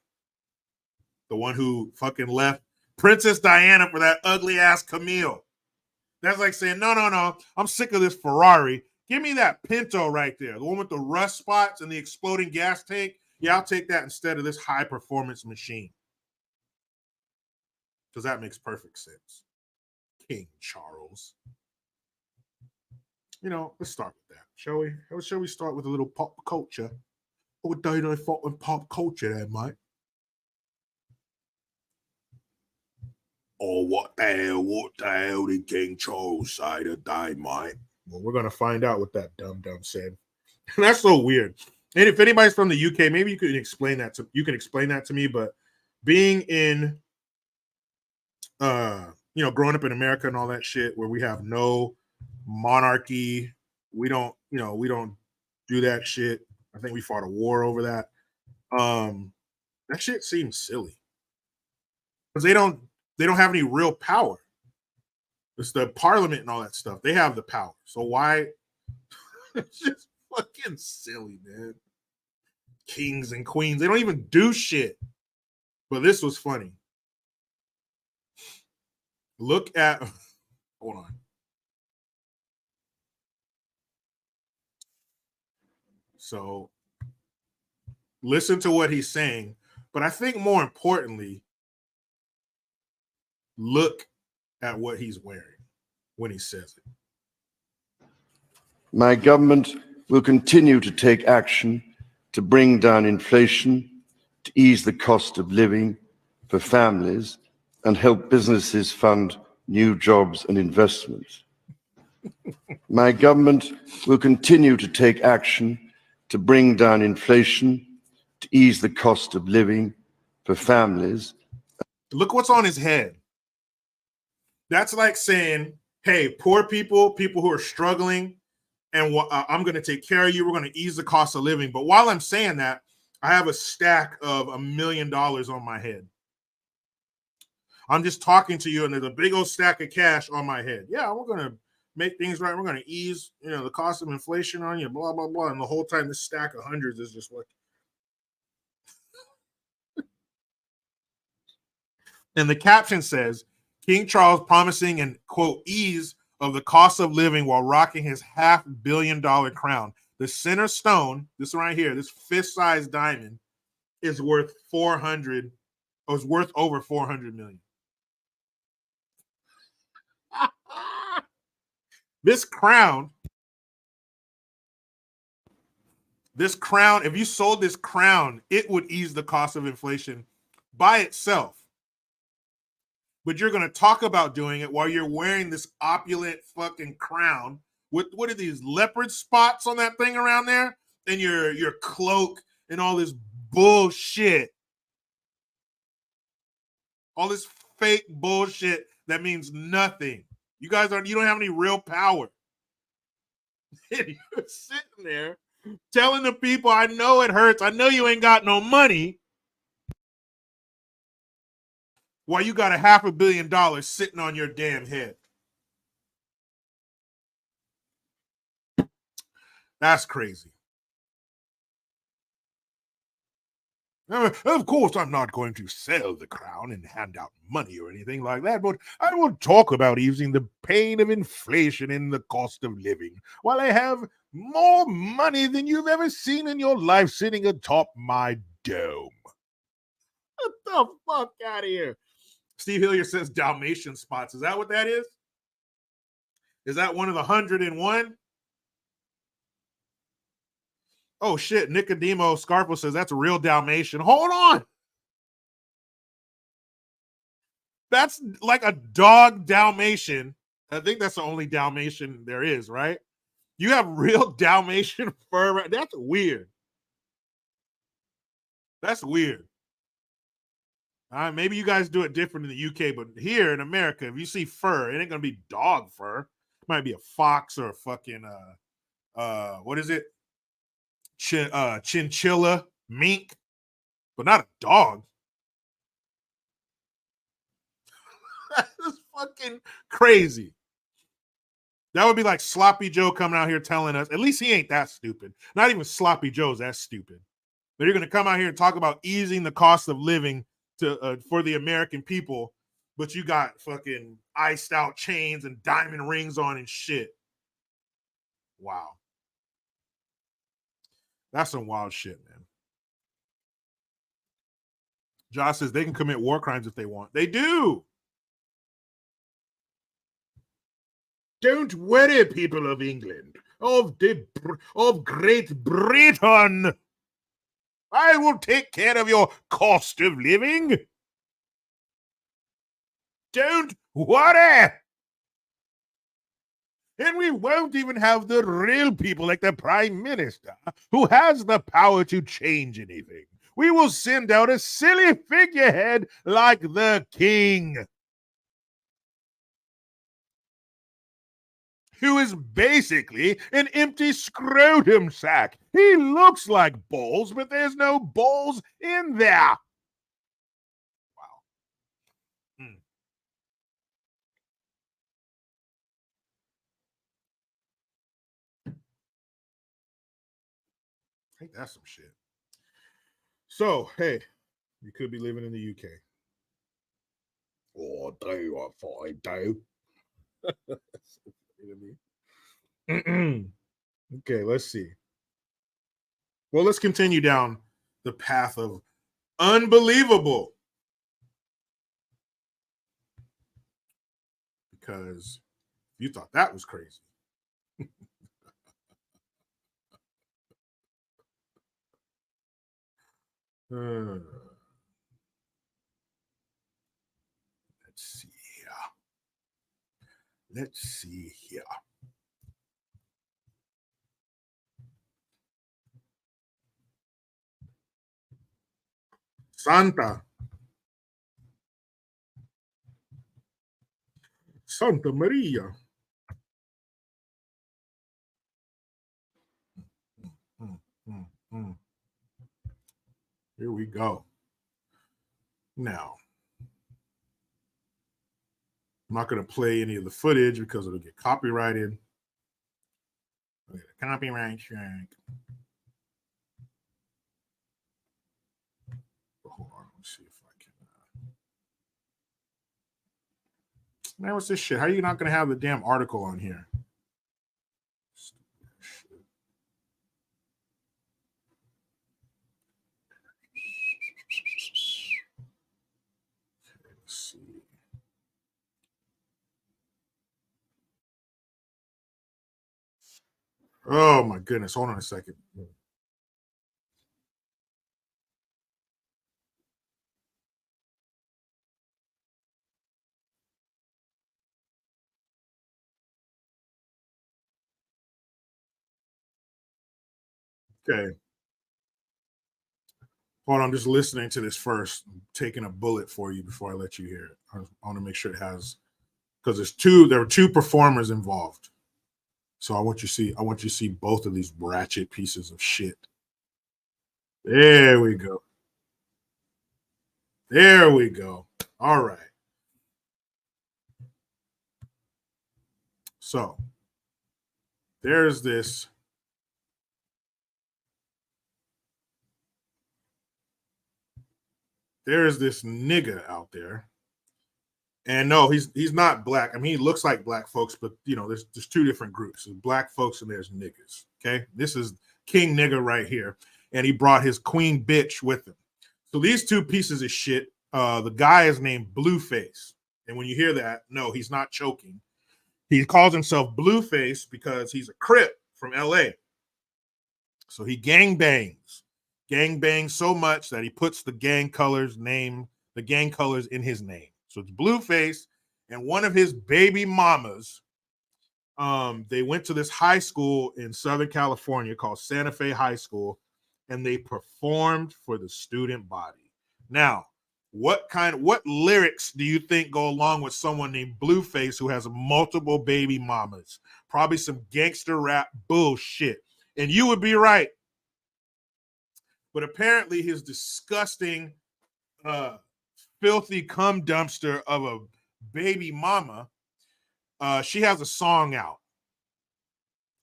The one who fucking left Princess Diana for that ugly ass Camille. That's like saying, no, I'm sick of this Ferrari. Give me that Pinto right there, the one with the rust spots and the exploding gas tank. Yeah, I'll take that instead of this high performance machine. Because that makes perfect sense. King Charles. Let's start with that, shall we? Shall we start with a little pop culture? What day do I thought with pop culture there, mate? Oh, what the hell did King Charles say today, mate? Well, we're going to find out what that dum-dum said. That's so weird. And if anybody's from the UK, maybe you can explain that to me, but being in, growing up in America and all that shit, where we have no monarchy, we don't do that shit. I think we fought a war over that. That shit seems silly. Because they don't have any real power. It's the parliament and all that stuff. They have the power. So why? It's just fucking silly, man. kings and queens. They don't even do shit. But this was funny. Look at, hold on. So listen to what he's saying. But I think more importantly, look at what he's wearing when he says it. My government will continue to take action to bring down inflation, to ease the cost of living for families, and help businesses fund new jobs and investments. My government will continue to take action to bring down inflation, to ease the cost of living for families. Look what's on his head. That's like saying, hey, poor people, people who are struggling, and I'm going to take care of you. We're going to ease the cost of living. But while I'm saying that, I have a stack of $1 million on my head. I'm just talking to you, and there's a big old stack of cash on my head. Yeah, we're going to make things right. We're going to ease, the cost of inflation on you, blah, blah, blah. And the whole time, this stack of hundreds is just like. And the caption says, King Charles promising an, quote, ease of the cost of living while rocking his $500 million crown. The center stone, this right here, this fist-sized diamond, is worth over 400 million. This crown, if you sold this crown, it would ease the cost of inflation by itself. But you're going to talk about doing it while you're wearing this opulent fucking crown with, what are these, leopard spots on that thing around there? And your cloak and all this bullshit. All this fake bullshit that means nothing. You don't have any real power. And you're sitting there telling the people, I know it hurts. I know you ain't got no money. While you got $500 million sitting on your damn head. That's crazy. Of course, I'm not going to sell the crown and hand out money or anything like that, but I will talk about easing the pain of inflation in the cost of living while I have more money than you've ever seen in your life sitting atop my dome. Get the fuck out of here. Steve Hilliard says Dalmatian spots. Is that what that is? Is that one of the 101? Oh, shit. Nicodemo Scarpo says that's a real Dalmatian. Hold on. That's like a dog Dalmatian. I think that's the only Dalmatian there is, right? You have real Dalmatian fur. That's weird. That's weird. Maybe you guys do it different in the UK, but here in America, if you see fur, it ain't going to be dog fur. It might be a fox or a fucking, what is it? Chinchilla, mink, but not a dog. That's fucking crazy. That would be like Sloppy Joe coming out here telling us, at least he ain't that stupid. Not even Sloppy Joe's that stupid. But you're going to come out here and talk about easing the cost of living for the American people, but you got fucking iced out chains and diamond rings on and shit. Wow. That's some wild shit, man. Josh says they can commit war crimes if they want. They do. Don't worry, people of England, of Great Britain. I will take care of your cost of living. Don't worry. And we won't even have the real people like the Prime Minister, who has the power to change anything. We will send out a silly figurehead like the King, who is basically an empty scrotum sack. He looks like balls, but there's no balls in there. Wow. I think that's some shit. So, hey, you could be living in the UK. Oh, do I thought I do. Okay, let's see. Well, let's continue down the path of unbelievable. Because you thought that was crazy. Let's see here. Let's see here. Santa Maria. Here we go. Now, I'm not going to play any of the footage because it'll get copyrighted. Okay, copyright strike. Hold on, let's see if I can. Man, what's this shit? How are you not going to have the damn article on here? Let's see. Oh my goodness. Hold on a second. Okay. Hold on, I'm just listening to this first. I'm taking a bullet for you before I let you hear it. I want to make sure it has, because there were two performers involved. So I want you to see both of these ratchet pieces of shit. There we go. There we go. All right. So there's this nigga out there. And no, he's not black. I mean, he looks like black folks, but there's two different groups. There's black folks and there's niggas. Okay. This is King Nigga right here. And he brought his queen bitch with him. So these two pieces of shit, the guy is named Blueface. And when you hear that, no, he's not choking. He calls himself Blueface because he's a Crip from LA. So he gang bangs so much that he puts the gang colors in his name. So it's Blueface and one of his baby mamas. They went to this high school in Southern California called Santa Fe High School, and they performed for the student body. Now, what lyrics do you think go along with someone named Blueface who has multiple baby mamas? Probably some gangster rap bullshit. And you would be right. But apparently his disgusting, filthy cum dumpster of a baby mama, she has a song out.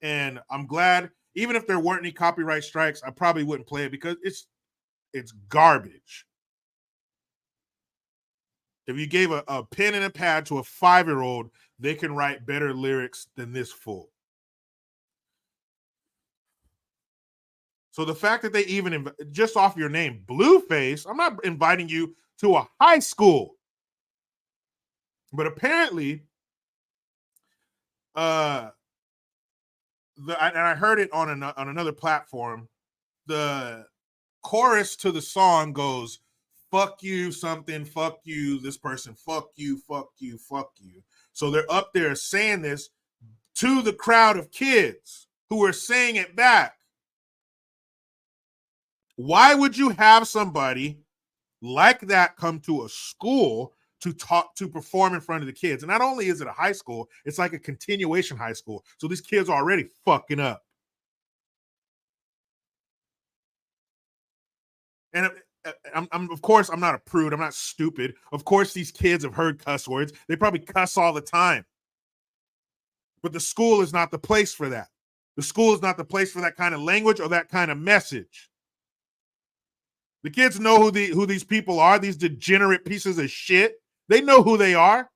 And I'm glad, even if there weren't any copyright strikes, I probably wouldn't play it because it's garbage. If you gave a pen and a pad to a 5-year-old, they can write better lyrics than this fool. So the fact that they even, just off your name, Blueface, I'm not inviting you to a high school. But apparently, and I heard it on another platform, the chorus to the song goes, fuck you, something, fuck you, this person, fuck you, fuck you, fuck you. So they're up there saying this to the crowd of kids who are saying it back. Why would you have somebody like that come to a school to perform in front of the kids? And not only is it a high school, it's like a continuation high school. So these kids are already fucking up. And I'm of course, I'm not a prude. I'm not stupid. Of course, these kids have heard cuss words. They probably cuss all the time. But the school is not the place for that. The school is not the place for that kind of language or that kind of message. The kids know who these people are, these degenerate pieces of shit. They know who they are.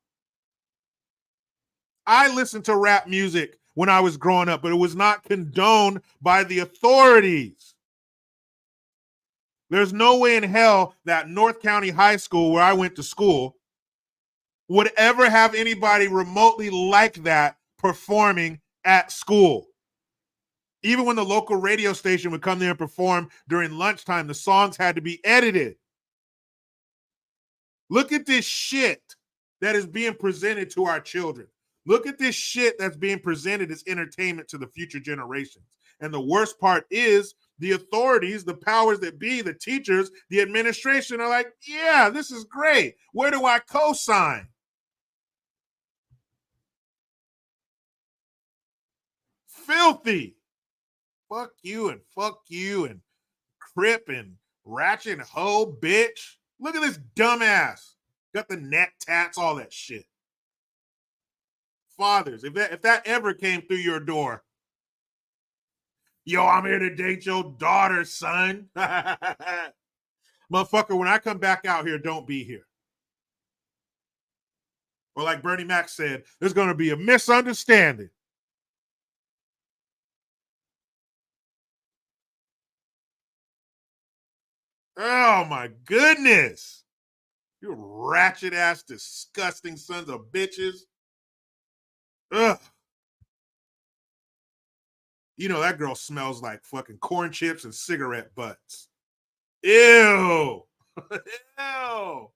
I listened to rap music when I was growing up, but it was not condoned by the authorities. There's no way in hell that North County High School, where I went to school, would ever have anybody remotely like that performing at school. Even when the local radio station would come there and perform during lunchtime, the songs had to be edited. Look at this shit that is being presented to our children. Look at this shit that's being presented as entertainment to the future generations. And the worst part is the authorities, the powers that be, the teachers, the administration are like, yeah, this is great. Where do I co-sign? Filthy. Fuck you and Crip and Ratchet and hoe, bitch. Look at this dumbass. Got the neck tats, all that shit. Fathers, if that ever came through your door, yo, I'm here to date your daughter, son. Motherfucker, when I come back out here, don't be here. Or like Bernie Mac said, there's going to be a misunderstanding. Oh my goodness. You ratchet ass, disgusting sons of bitches. Ugh. You know that girl smells like fucking corn chips and cigarette butts. Ew. Ew.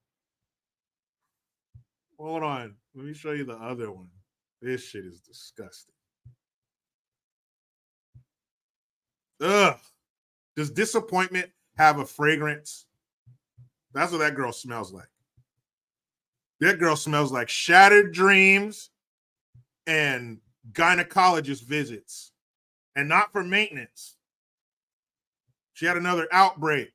Hold on. Let me show you the other one. This shit is disgusting. Ugh. Does disappointment have a fragrance? That's what that girl smells like. That girl smells like shattered dreams and gynecologist visits, and not for maintenance. She had another outbreak.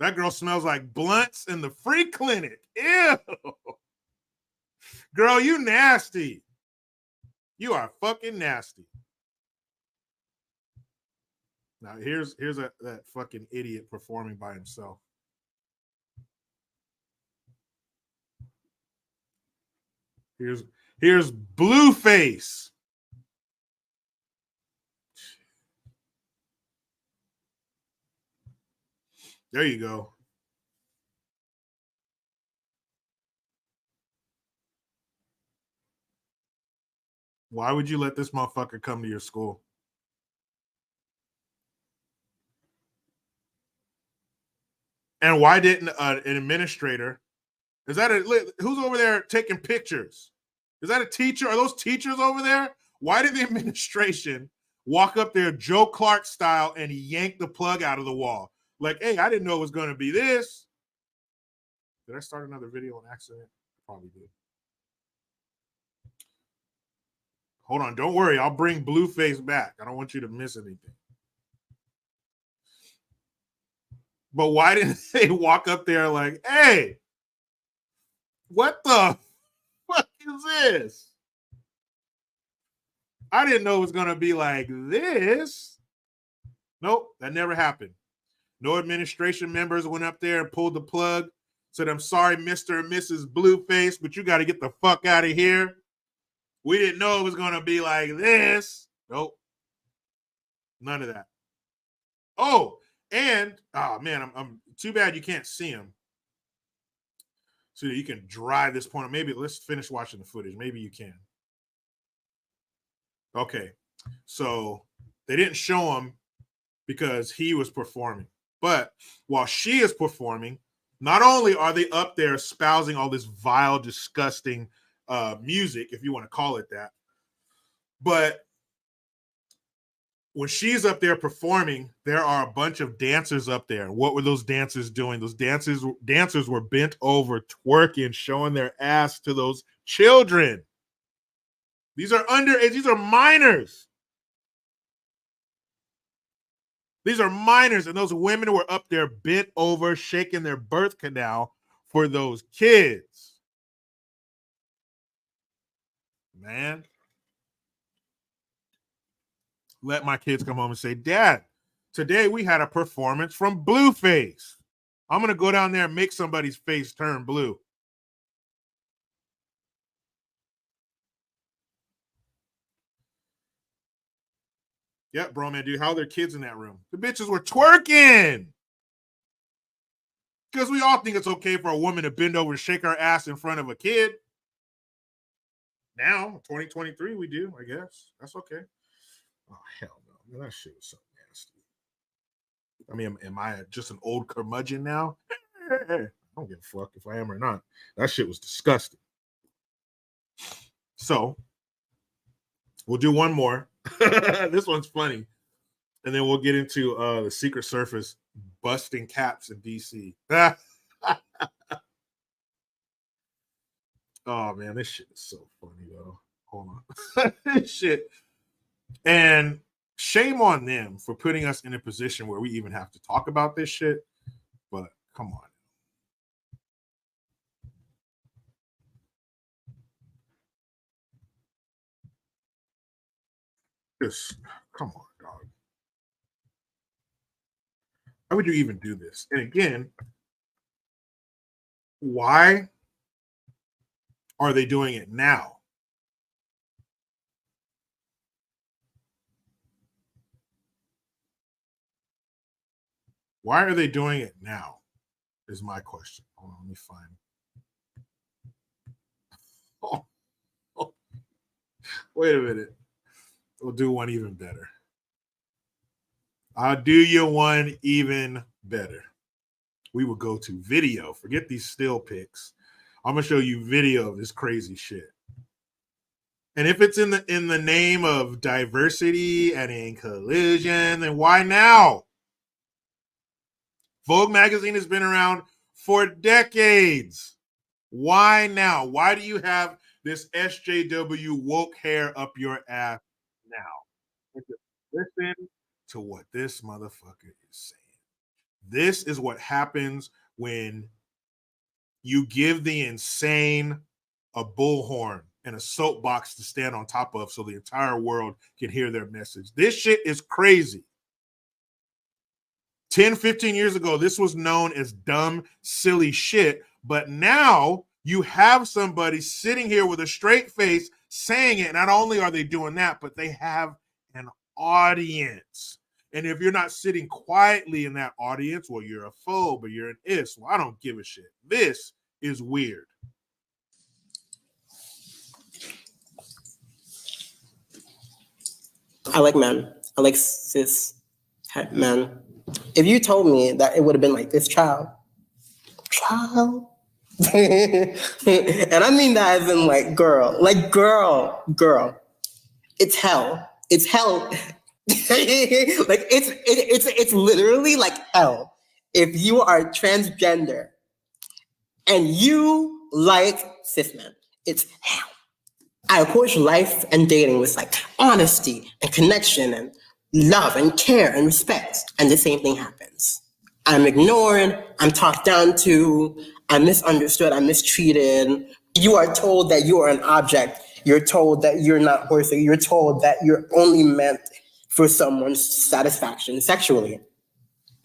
That girl smells like blunts in the free clinic. Ew. Girl, you nasty. You are fucking nasty. Now here's that fucking idiot performing by himself. Here's Blueface. There you go. Why would you let this motherfucker come to your school? And why didn't an administrator? Is that who's over there taking pictures? Is that a teacher? Are those teachers over there? Why did the administration walk up there Joe Clark style and yank the plug out of the wall? Like, hey, I didn't know it was going to be this. Did I start another video on accident? Probably did. Hold on, don't worry. I'll bring Blueface back. I don't want you to miss anything. But why didn't they walk up there like, hey, what the fuck is this? I didn't know it was going to be like this. Nope, that never happened. No administration members went up there and pulled the plug, said, I'm sorry, Mr. and Mrs. Blueface, but you got to get the fuck out of here. We didn't know it was going to be like this. Nope. None of that. Oh, and, oh man, I'm too bad you can't see him. So you can drive this point. Maybe let's finish watching the footage. Maybe you can. Okay. So they didn't show him because he was performing. But while she is performing, not only are they up there espousing all this vile, disgusting music, if you want to call it that, but when she's up there performing, there are a bunch of dancers up there. What were those dancers doing? Those dancers were bent over, twerking, showing their ass to those children. These are underage. These are minors. These are minors, and those women were up there bent over, shaking their birth canal for those kids. Man. let my kids come home and say, Dad, today we had a performance from Blueface. I'm going to go down there and make somebody's face turn blue. Yep, bro, man, dude, how are their kids in that room? The bitches were twerking. Because we all think it's okay for a woman to bend over and shake her ass in front of a kid. Now, 2023, we do, I guess. That's okay. Oh, hell no. Man, that shit was so nasty. I mean, am I just an old curmudgeon now? I don't give a fuck if I am or not. That shit was disgusting. So, we'll do one more. This one's funny. And then we'll get into the Secret Service busting caps in DC. Oh, man, this shit is so funny, though. Hold on. This shit. And shame on them for putting us in a position where we even have to talk about this shit. But come on. Just come on, dog. Why would you even do this? And again, why are they doing it now? Why are they doing it now? Is my question. Hold on, let me find. Oh. Wait a minute. We'll do one even better. I'll do you one even better. We will go to video. Forget these still pics. I'm gonna show you video of this crazy shit. And if it's in the name of diversity and inclusion, then why now? Vogue magazine has been around for decades. Why now? Why do you have this SJW woke hair up your ass now? Listen to what this motherfucker is saying. This is what happens when you give the insane a bullhorn and a soapbox to stand on top of so the entire world can hear their message. This shit is crazy. 10, 15 years ago, this was known as dumb, silly shit. But now you have somebody sitting here with a straight face saying it. Not only are they doing that, but they have an audience. And if you're not sitting quietly in that audience, well, you're a phobe or you're an is. Well, I don't give a shit. This is weird. I like men. I like cis men. If you told me that it would have been like this, child, and I mean that as in like girl, it's hell. It's hell. Like it's literally like hell. If you are transgender and you like cis men, it's hell. I approach life and dating with like honesty and connection and love and care and respect. And the same thing happens. I'm ignored, I'm talked down to, I'm misunderstood, I'm mistreated. You are told that you are an object. You're told that you're not worthy. You're told that you're only meant for someone's satisfaction sexually.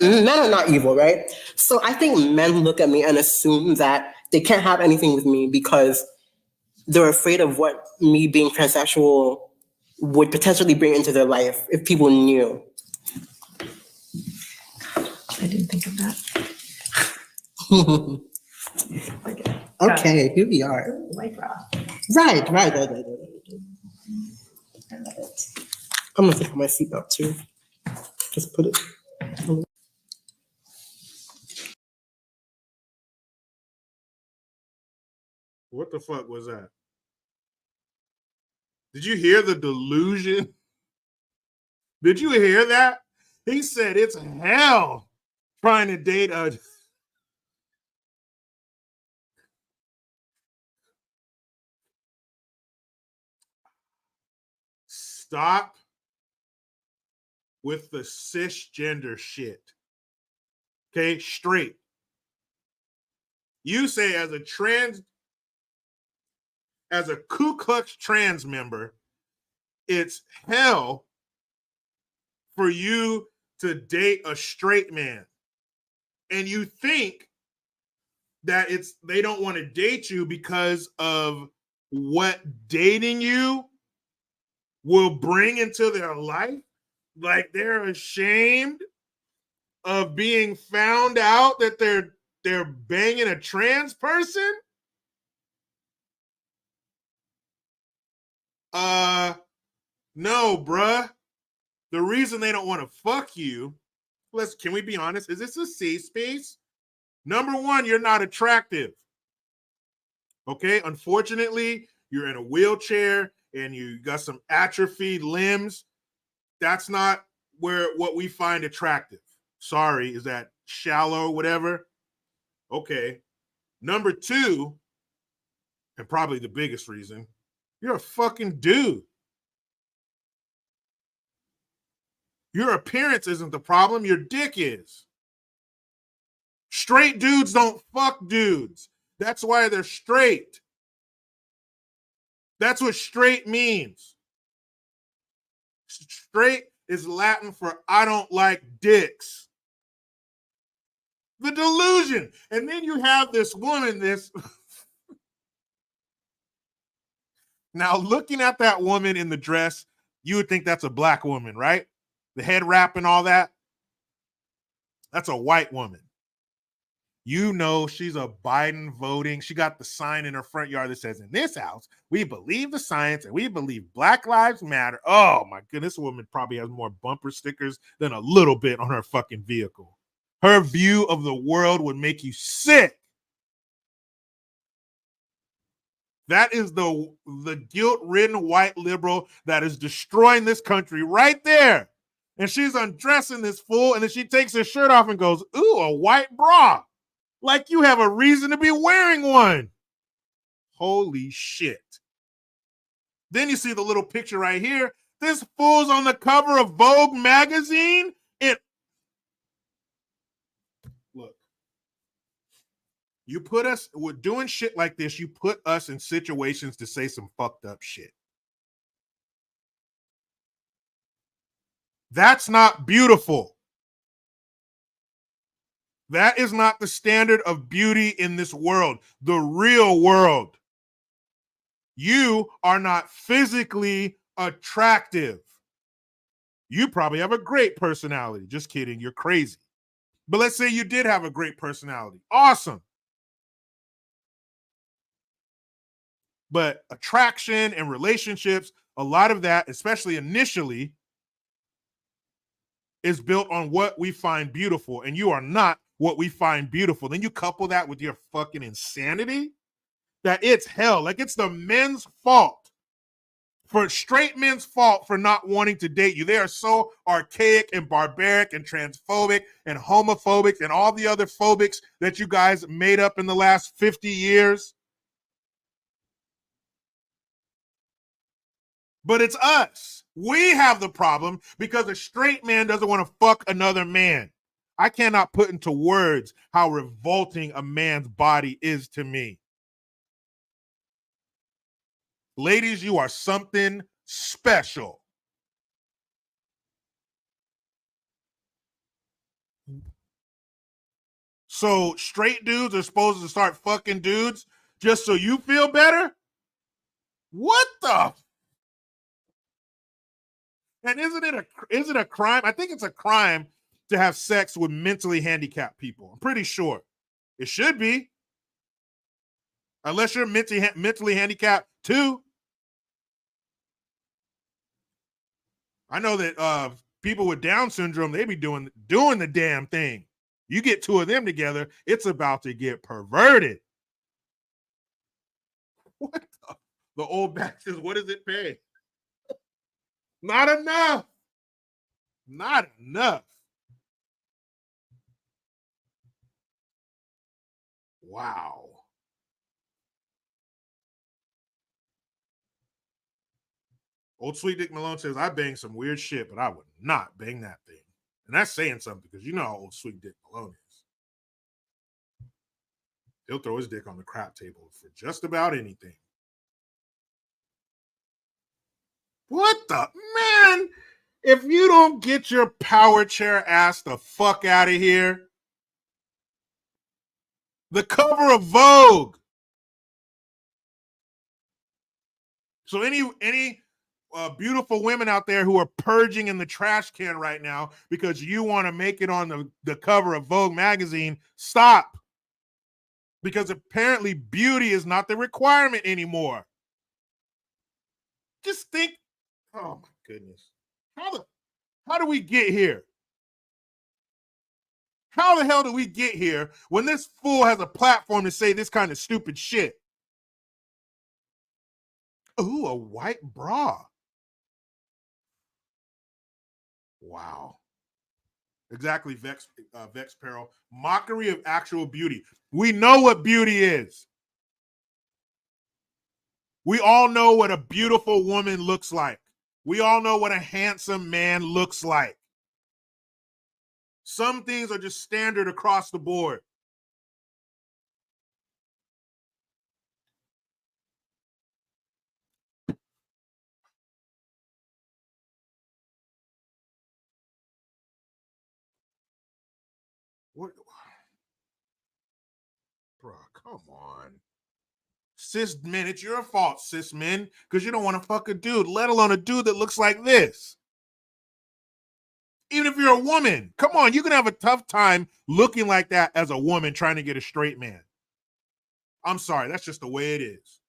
Men are not evil, right? So I think men look at me and assume that they can't have anything with me because they're afraid of what me being transsexual would potentially bring into their life if people knew. I didn't think of that. Okay, here we are. Light bra. Right. I love it. I'm gonna take my seatbelt too. Just put it. What the fuck was that? Did you hear the delusion? Did you hear that? He said it's hell trying to date a... Stop with the cisgender shit. Okay, straight. You say as a Ku Klux trans member, it's hell for you to date a straight man. And you think that they don't want to date you because of what dating you will bring into their life. Like they're ashamed of being found out that they're banging a trans person. No, bruh. The reason they don't want to fuck you, can we be honest? Is this a safe space? Number one, you're not attractive. Okay, unfortunately, you're in a wheelchair and you got some atrophied limbs. That's not what we find attractive. Sorry, is that shallow, whatever? Okay. Number two, and probably the biggest reason, you're a fucking dude. Your appearance isn't the problem, your dick is. Straight dudes don't fuck dudes. That's why they're straight. That's what straight means. Straight is Latin for I don't like dicks. The delusion. And then you have this woman, Now, looking at that woman in the dress, you would think that's a black woman, right? The head wrap and all that. That's a white woman. You know she's a Biden voting. She got the sign in her front yard that says, in this house, we believe the science and we believe Black Lives Matter. Oh, my goodness. This woman probably has more bumper stickers than a little bit on her fucking vehicle. Her view of the world would make you sick. That is the guilt-ridden white liberal that is destroying this country right there. And she's undressing this fool, and then she takes her shirt off and goes, ooh, a white bra. Like you have a reason to be wearing one. Holy shit. Then you see the little picture right here. This fool's on the cover of Vogue magazine. Look. You put us, we're doing shit like this. You put us in situations to say some fucked up shit. That's not beautiful. That is not the standard of beauty in this world, the real world. You are not physically attractive. You probably have a great personality. Just kidding, you're crazy. But let's say you did have a great personality. Awesome. But attraction and relationships, a lot of that, especially initially, is built on what we find beautiful. And you are not what we find beautiful. Then you couple that with your fucking insanity, that it's hell. Like it's the men's fault, for straight men's fault for not wanting to date you. They are so archaic and barbaric and transphobic and homophobic and all the other phobics that you guys made up in the last 50 years. But it's us. We have the problem because a straight man doesn't want to fuck another man. I cannot put into words how revolting a man's body is to me. Ladies, you are something special. So straight dudes are supposed to start fucking dudes just so you feel better? What the? And isn't it a crime? I think it's a crime to have sex with mentally handicapped people. I'm pretty sure. It should be. Unless you're mentally handicapped too. I know that people with Down syndrome, they be doing the damn thing. You get two of them together, it's about to get perverted. What the old back says, what does it pay? Not enough. Not enough. Wow. Old Sweet Dick Malone says, I bang some weird shit, but I would not bang that thing. And that's saying something because you know how Old Sweet Dick Malone is. He'll throw his dick on the crap table for just about anything. What the man? If you don't get your power chair ass the fuck out of here, the cover of Vogue. So any beautiful women out there who are purging in the trash can right now because you want to make it on the cover of Vogue magazine, stop. Because apparently beauty is not the requirement anymore. Just think, oh my goodness. How do we get here? How the hell do we get here when this fool has a platform to say this kind of stupid shit? Ooh, a white bra. Wow. Exactly, Vex Peril. Mockery of actual beauty. We know what beauty is. We all know what a beautiful woman looks like. We all know what a handsome man looks like. Some things are just standard across the board. What? Bro, come on. Cis men, it's your fault, cis men, because you don't want to fuck a dude, let alone a dude that looks like this. Even if you're a woman, come on, you can have a tough time looking like that as a woman trying to get a straight man. I'm sorry, that's just the way it is.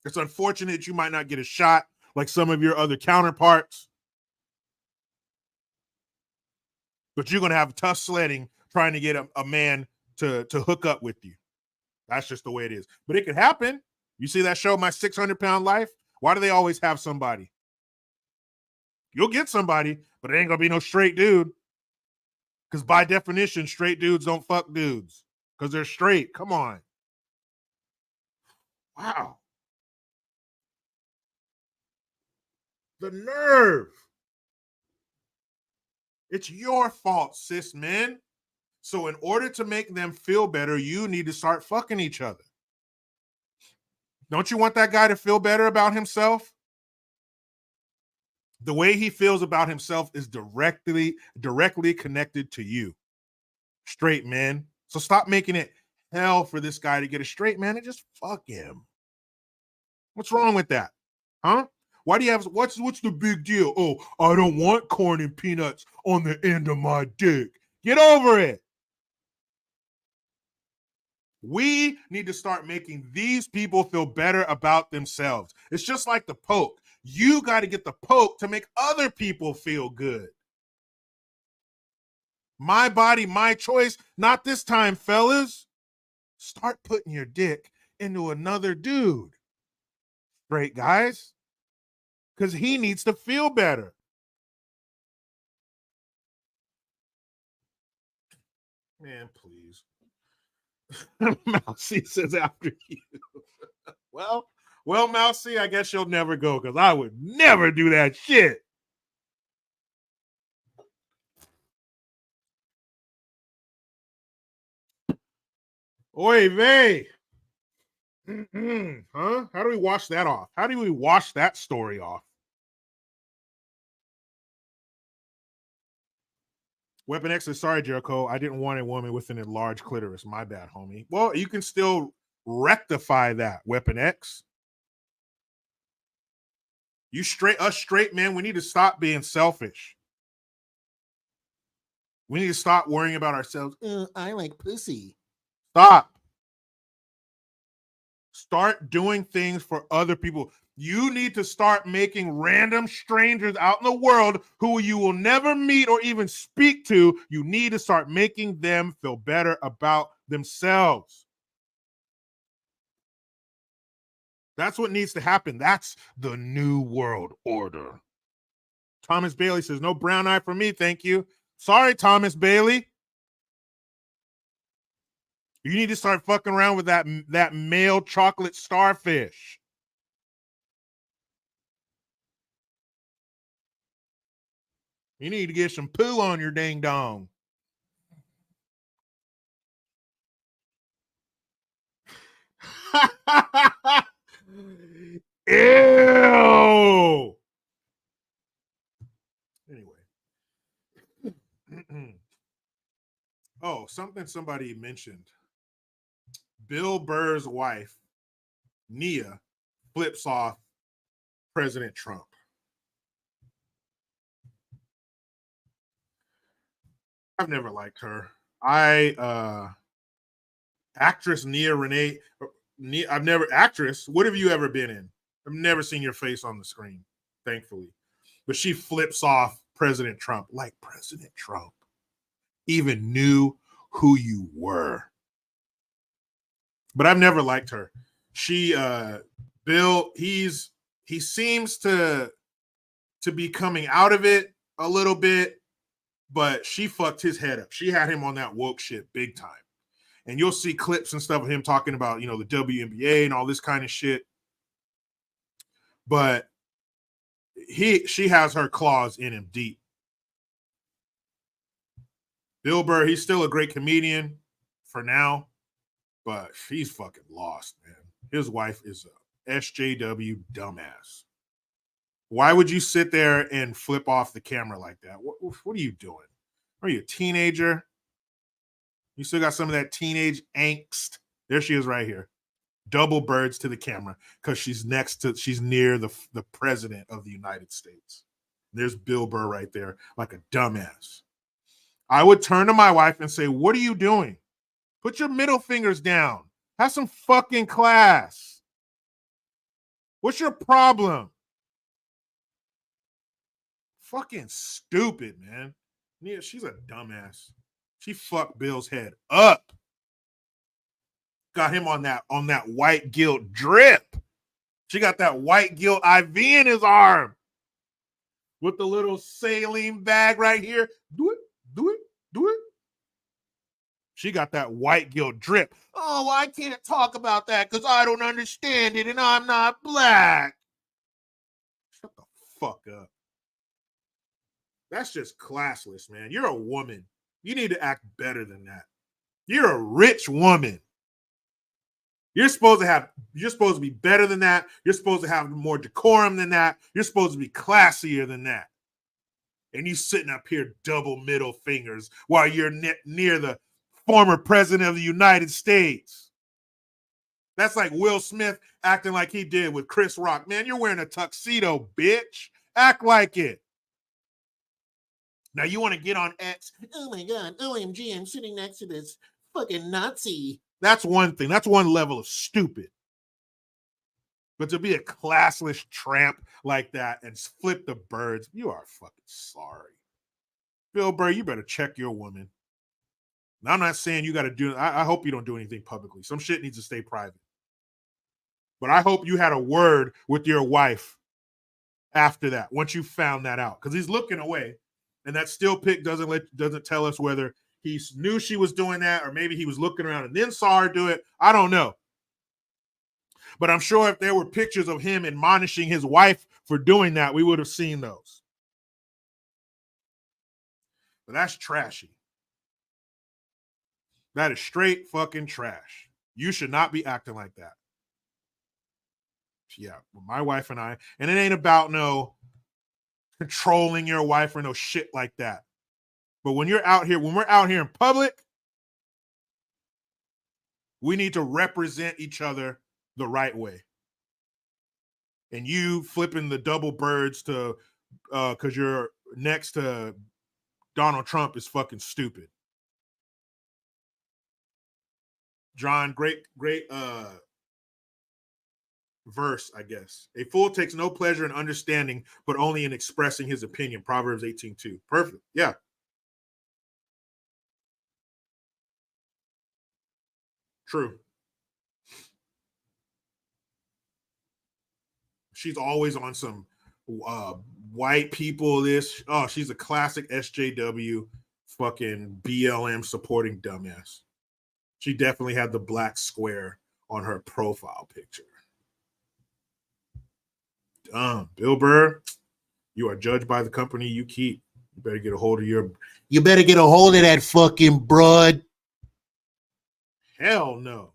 It's unfortunate you might not get a shot like some of your other counterparts, but you're going to have tough sledding trying to get a man to hook up with you. That's just the way it is. But it could happen. You see that show, My 600-Pound Life? Why do they always have somebody? You'll get somebody, but it ain't going to be no straight dude. Because by definition, straight dudes don't fuck dudes. Because they're straight. Come on. Wow. The nerve. It's your fault, cis men. So in order to make them feel better, you need to start fucking each other. Don't you want that guy to feel better about himself? The way he feels about himself is directly connected to you. Straight men. So stop making it hell for this guy to get a straight man and just fuck him. What's wrong with that? Huh? Why do you have what's the big deal? Oh, I don't want corn and peanuts on the end of my dick. Get over it. We need to start making these people feel better about themselves. It's just like the Pope. You got to get the Pope to make other people feel good. My body, my choice. Not this time, fellas. Start putting your dick into another dude. Straight guys. Because he needs to feel better. Man, please. Mousy says after you. Well, Mousy, I guess you'll never go because I would never do that shit. Oy vey. Huh? How do we wash that off? How do we wash that story off? Weapon X is sorry, Jericho. I didn't want a woman with an enlarged clitoris. My bad, homie. Well, you can still rectify that, Weapon X. Us straight men, we need to stop being selfish. We need to stop worrying about ourselves. I like pussy. Stop. Start doing things for other people. You need to start making random strangers out in the world who you will never meet or even speak to. You need to start making them feel better about themselves. That's what needs to happen. That's the new world order. Thomas Bailey says, no brown eye for me, thank you. Sorry, Thomas Bailey. You need to start fucking around with that male chocolate starfish. You need to get some poo on your ding dong. Ew. something somebody mentioned. Bill Burr's wife, Nia, flips off President Trump. I've never liked her. Actress Nia Renee. I've never actress. What have you ever been in? I've never seen your face on the screen, thankfully. But she flips off President Trump like President Trump even knew who you were. But I've never liked her. She Bill, he seems to be coming out of it a little bit, but she fucked his head up. She had him on that woke shit big time. And you'll see clips and stuff of him talking about, the WNBA and all this kind of shit. But she has her claws in him deep. Bill Burr, he's still a great comedian for now, but he's fucking lost, man. His wife is a SJW dumbass. Why would you sit there and flip off the camera like that? What are you doing? Are you a teenager? You still got some of that teenage angst. There she is right here. Double birds to the camera because she's near the president of the United States. There's Bill Burr right there like a dumbass. I would turn to my wife and say, what are you doing? Put your middle fingers down. Have some fucking class. What's your problem? Fucking stupid, man. Yeah, she's a dumbass. She fucked Bill's head up. Got him on that white guilt drip. She got that white guilt IV in his arm. With the little saline bag right here. Do it. She got that white guilt drip. Oh, I can't talk about that because I don't understand it and I'm not black. Shut the fuck up. That's just classless, man. You're a woman. You need to act better than that. You're a rich woman. You're supposed to be better than that. You're supposed to have more decorum than that. You're supposed to be classier than that. And you sitting up here double middle fingers while you're near the former president of the United States. That's like Will Smith acting like he did with Chris Rock. Man, you're wearing a tuxedo, bitch. Act like it. Now you want to get on X. Oh my God, OMG, I'm sitting next to this fucking Nazi. That's one thing. That's one level of stupid. But to be a classless tramp like that and flip the birds, you are fucking sorry. Bill Burr, you better check your woman. Now, I'm not saying you got to do, I hope you don't do anything publicly. Some shit needs to stay private. But I hope you had a word with your wife after that, once you found that out. Because he's looking away. And that still pic doesn't tell us whether he knew she was doing that or maybe he was looking around and then saw her do it. I don't know. But I'm sure if there were pictures of him admonishing his wife for doing that, we would have seen those. But that's trashy. That is straight fucking trash. You should not be acting like that. Yeah, my wife and I, and it ain't about no controlling your wife or no shit like that. But when we're out here in public, we need to represent each other the right way. And you flipping the double birds to because you're next to Donald Trump is fucking stupid. John, great verse, I guess. A fool takes no pleasure in understanding, but only in expressing his opinion. Proverbs 18:2. Perfect. Yeah. True. She's always on some white people. She's a classic SJW fucking BLM supporting dumbass. She definitely had the black square on her profile picture. Bill Burr, you are judged by the company you keep. You better get a hold of that fucking broad. Hell no.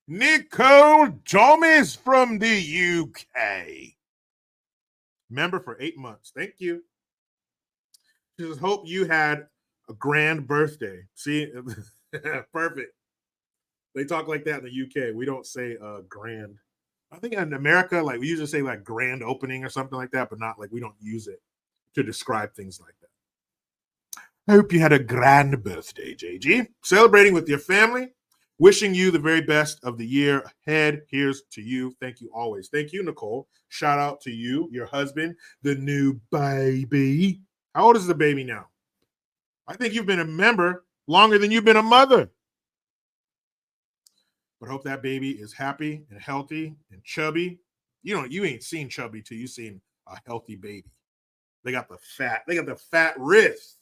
Nicole Thomas from the UK. Member for 8 months. Thank you. She says, hope you had a grand birthday. See, perfect. They talk like that in the UK. We don't say grand. I think in America, like we usually say like grand opening or something like that, but not like we don't use it to describe things like that. I hope you had a grand birthday, JG. Celebrating with your family. Wishing you the very best of the year ahead. Here's to you. Thank you always. Thank you, Nicole. Shout out to you, your husband, the new baby. How old is the baby now? I think you've been a member longer than you've been a mother. But hope that baby is happy and healthy and chubby. You ain't seen chubby till you seen a healthy baby. They got the fat wrists.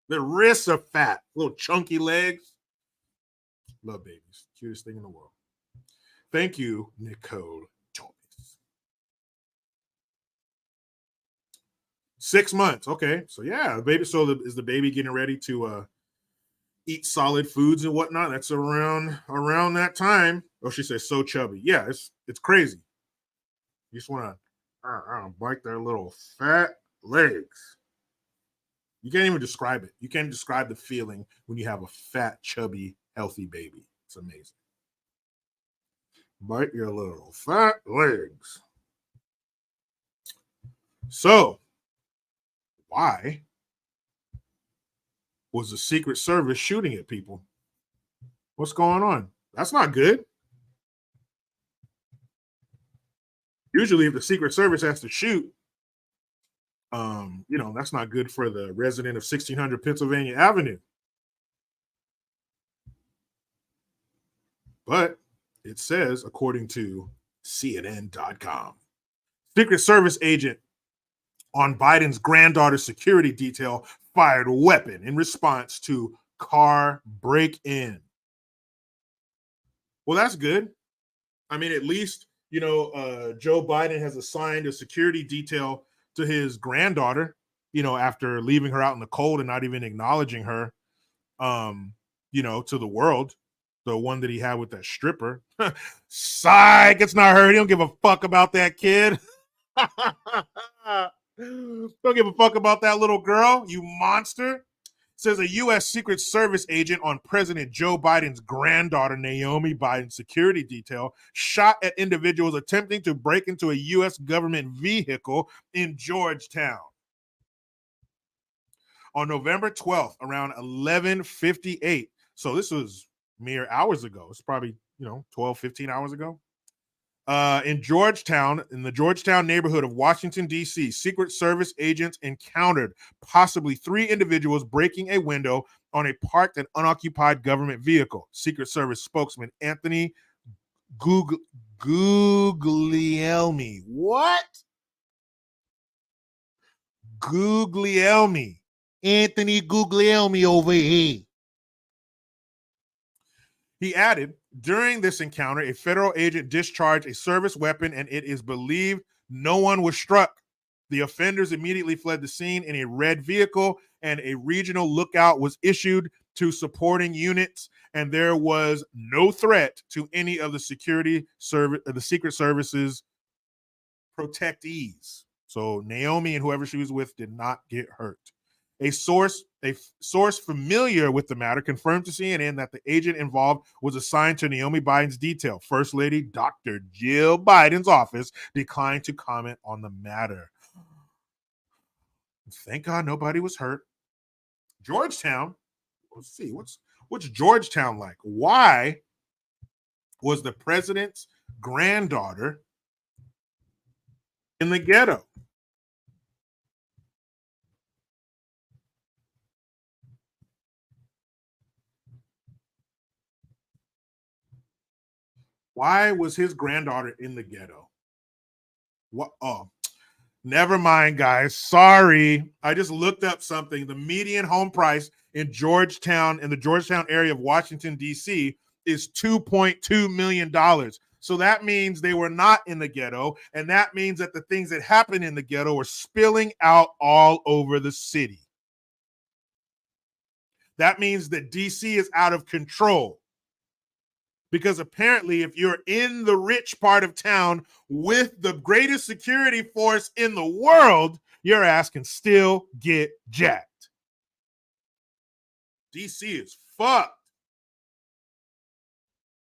The wrists are fat, little chunky legs. Love babies. Cutest thing in the world. Thank you, Nicole Thomas. 6 months. Okay. So yeah, baby. So is the baby getting ready to eat solid foods and whatnot? That's around that time. Oh, she says so chubby. Yeah, it's crazy. You just want to bite their little fat legs. You can't even describe it. You can't describe the feeling when you have a fat, chubby, healthy baby. It's amazing. Bite your little fat legs. So, why was the Secret Service shooting at people? What's going on? That's not good. Usually, if the Secret Service has to shoot, that's not good for the resident of 1600 Pennsylvania Avenue. But it says, according to CNN.com, Secret Service agent on Biden's granddaughter's security detail fired a weapon in response to car break-in. Well, that's good. I mean, at least, Joe Biden has assigned a security detail to his granddaughter, after leaving her out in the cold and not even acknowledging her, to the world. The one that he had with that stripper. Psych, it's not her. He don't give a fuck about that kid. Don't give a fuck about that little girl, you monster. Says a U.S. Secret Service agent on President Joe Biden's granddaughter, Naomi Biden's security detail, shot at individuals attempting to break into a U.S. government vehicle in Georgetown. On November 12th, around 11:58. So this was mere hours ago. It's probably, 12, 15 hours ago. In Georgetown, in the Georgetown neighborhood of Washington, D.C., Secret Service agents encountered possibly 3 individuals breaking a window on a parked and unoccupied government vehicle. Secret Service spokesman Anthony Guglielmi. What? Guglielmi. Anthony Guglielmi over here. He added, during this encounter, a federal agent discharged a service weapon and it is believed no one was struck. The offenders immediately fled the scene in a red vehicle and a regional lookout was issued to supporting units, and there was no threat to any of the Secret Service's protectees. So Naomi and whoever she was with did not get hurt. A source familiar with the matter confirmed to CNN that the agent involved was assigned to Naomi Biden's detail. First Lady Dr. Jill Biden's office declined to comment on the matter. Thank God nobody was hurt. Georgetown. Let's see, what's Georgetown like? Why was the president's granddaughter in the ghetto? Why was his granddaughter in the ghetto? What? Oh, never mind, guys. Sorry. I just looked up something. The median home price in Georgetown, in the Georgetown area of Washington, D.C., is $2.2 million. So that means they were not in the ghetto. And that means that the things that happened in the ghetto are spilling out all over the city. That means that D.C. is out of control. Because apparently, if you're in the rich part of town with the greatest security force in the world, your ass can still get jacked. DC is fucked.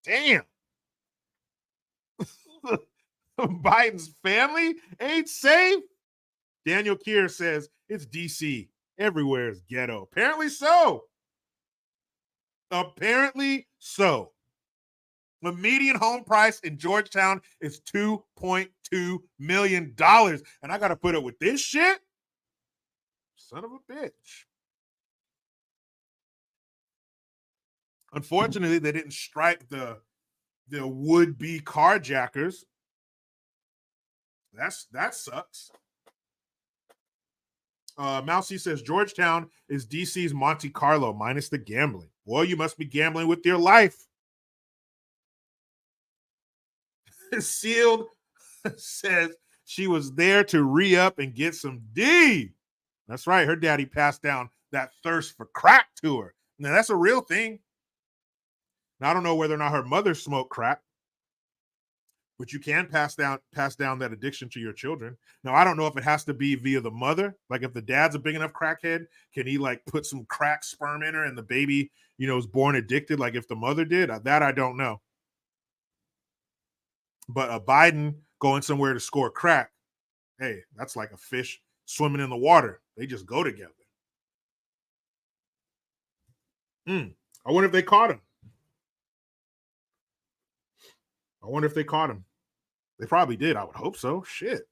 Damn. Biden's family ain't safe. Daniel Kier says it's DC. Everywhere is ghetto. Apparently so. Apparently so. The median home price in Georgetown is $2.2 million. And I got to put up with this shit? Son of a bitch. Unfortunately, they didn't strike the would-be carjackers. That sucks. Mousy says Georgetown is DC's Monte Carlo minus the gambling. Well, you must be gambling with your life. Sealed says she was there to re-up and get some D. That's right. Her daddy passed down that thirst for crack to her. Now, that's a real thing. Now, I don't know whether or not her mother smoked crack, but you can pass down that addiction to your children. Now, I don't know if it has to be via the mother. Like, if the dad's a big enough crackhead, can he like put some crack sperm in her and the baby, is born addicted? Like if the mother did, that I don't know. But a Biden going somewhere to score crack, hey, that's like a fish swimming in the water. They just go together. I wonder if they caught him. They probably did. I would hope so. Shit.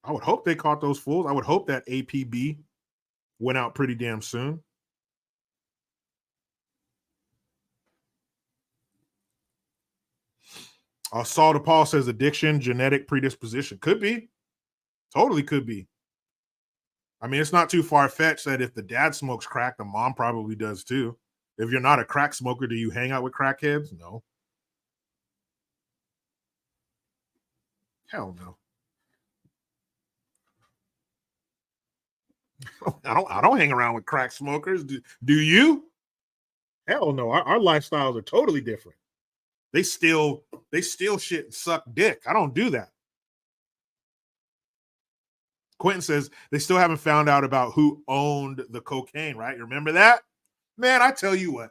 I would hope they caught those fools. I would hope that APB went out pretty damn soon. Saul DePaul says addiction, genetic predisposition. Could be. Totally could be. I mean, it's not too far-fetched that if the dad smokes crack, the mom probably does too. If you're not a crack smoker, do you hang out with crackheads? No. Hell no. I don't hang around with crack smokers. Do you? Hell no. Our lifestyles are totally different. They steal shit and suck dick. I don't do that. Quentin says they still haven't found out about who owned the cocaine, right? You remember that? Man, I tell you what.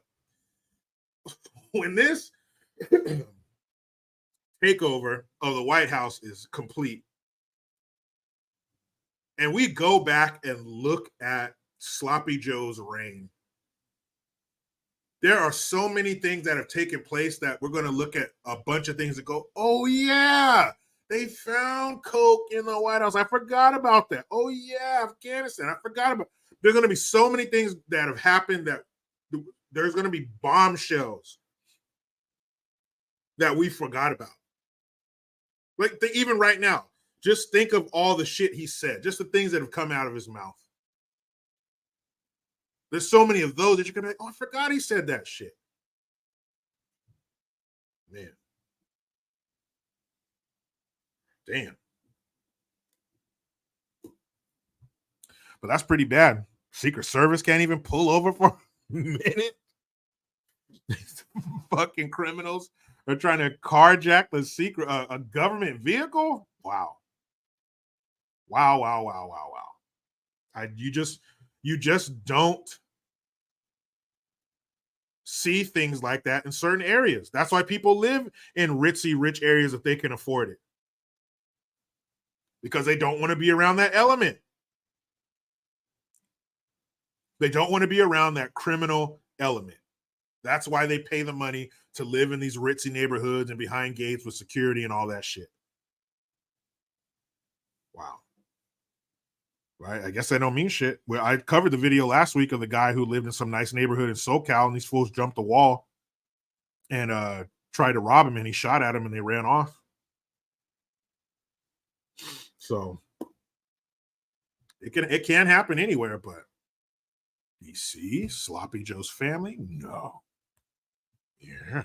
When this takeover of the White House is complete, and we go back and look at Sloppy Joe's reign, there are so many things that have taken place that we're going to look at a bunch of things and go, oh, yeah, they found coke in the White House. I forgot about that. Oh, yeah, Afghanistan. I forgot about. There's going to be so many things that have happened that there's going to be bombshells that we forgot about. Like, even right now, just think of all the shit he said, just the things that have come out of his mouth. There's so many of those that you're going to be like, oh, I forgot he said that shit. Man. Damn. But that's pretty bad. Secret Service can't even pull over for a minute. These fucking criminals are trying to carjack a government vehicle. Wow. You just don't see things like that in certain areas. That's why people live in ritzy, rich areas if they can afford it. Because they don't want to be around that element. They don't want to be around that criminal element. That's why they pay the money to live in these ritzy neighborhoods and behind gates with security and all that shit. Wow. Right? I guess I don't mean shit. Well, I covered the video last week of the guy who lived in some nice neighborhood in SoCal, and these fools jumped the wall and tried to rob him, and he shot at him, and they ran off. So it can happen anywhere, but DC, Sloppy Joe's family, no. Yeah.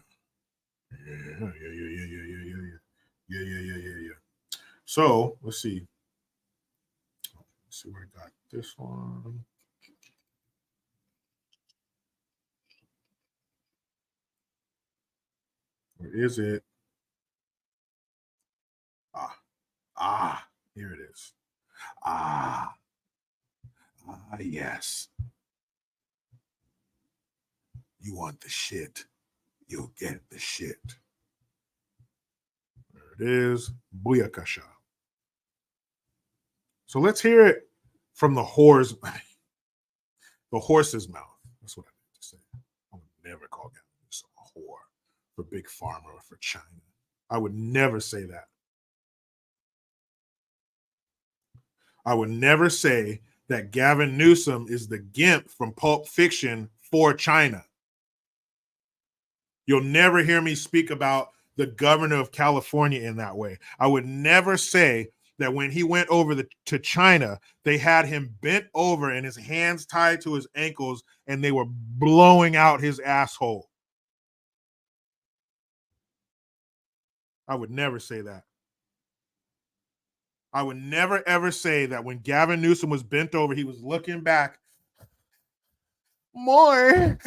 So let's see. Let's see where I got this one. Where is it? Here it is. Yes. You want the shit, you'll get the shit. There it is. Booyakasha. So let's hear it from the horse's mouth. That's what I meant to say. I would never call Gavin Newsom a whore for Big Pharma or for China. I would never say that. I would never say that Gavin Newsom is the gimp from Pulp Fiction for China. You'll never hear me speak about the governor of California in that way. I would never say that when he went over to China, they had him bent over and his hands tied to his ankles and they were blowing out his asshole. I would never say that. I would never, ever say that when Gavin Newsom was bent over, he was looking back. More.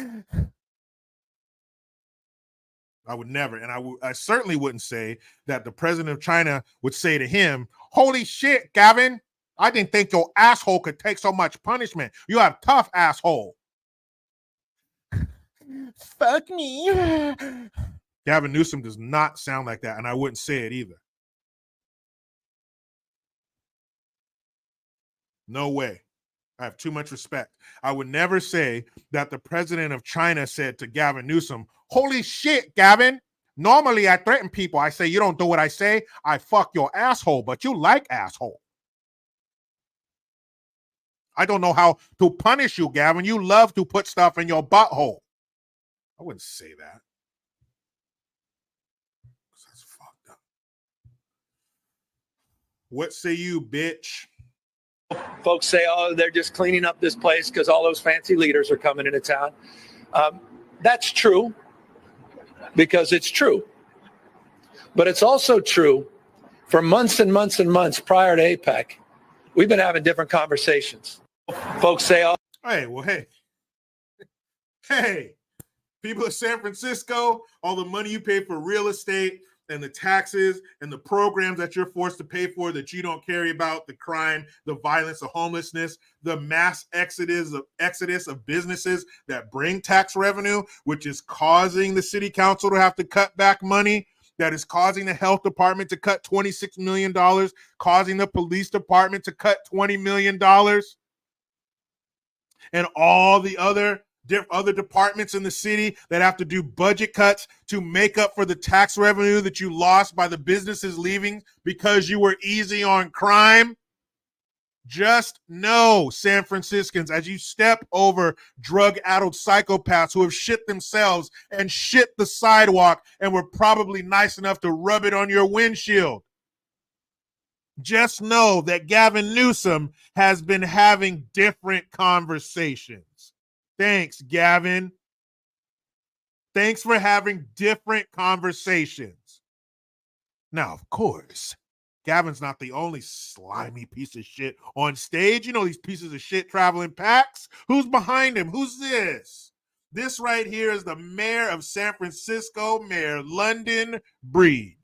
I would never. And I certainly wouldn't say that the president of China would say to him, holy shit, Gavin, I didn't think your asshole could take so much punishment. You have tough asshole. Fuck me. Gavin Newsom does not sound like that, and I wouldn't say it either. No way. I have too much respect. I would never say that the president of China said to Gavin Newsom, holy shit, Gavin. Normally I threaten people. I say, you don't do what I say. I fuck your asshole, but you like asshole. I don't know how to punish you, Gavin. You love to put stuff in your butthole. I wouldn't say that. That's fucked up. What say you, bitch? Folks say, oh, they're just cleaning up this place because all those fancy leaders are coming into town. That's true because it's true. But it's also true for months and months and months prior to APEC, we've been having different conversations. Folks say, oh. Hey, people of San Francisco, all the money you pay for real estate and the taxes and the programs that you're forced to pay for that you don't care about, the crime, the violence, the homelessness, the mass exodus of businesses that bring tax revenue, which is causing the city council to have to cut back money, that is causing the health department to cut $26 million, causing the police department to cut $20 million, and all the other departments in the city that have to do budget cuts to make up for the tax revenue that you lost by the businesses leaving because you were easy on crime. Just know, San Franciscans, as you step over drug-addled psychopaths who have shit themselves and shit the sidewalk and were probably nice enough to rub it on your windshield, just know that Gavin Newsom has been having different conversations. Thanks, Gavin. Thanks for having different conversations. Now, of course, Gavin's not the only slimy piece of shit on stage. You know these pieces of shit traveling packs? Who's behind him? Who's this? This right here is the mayor of San Francisco, Mayor London Breed.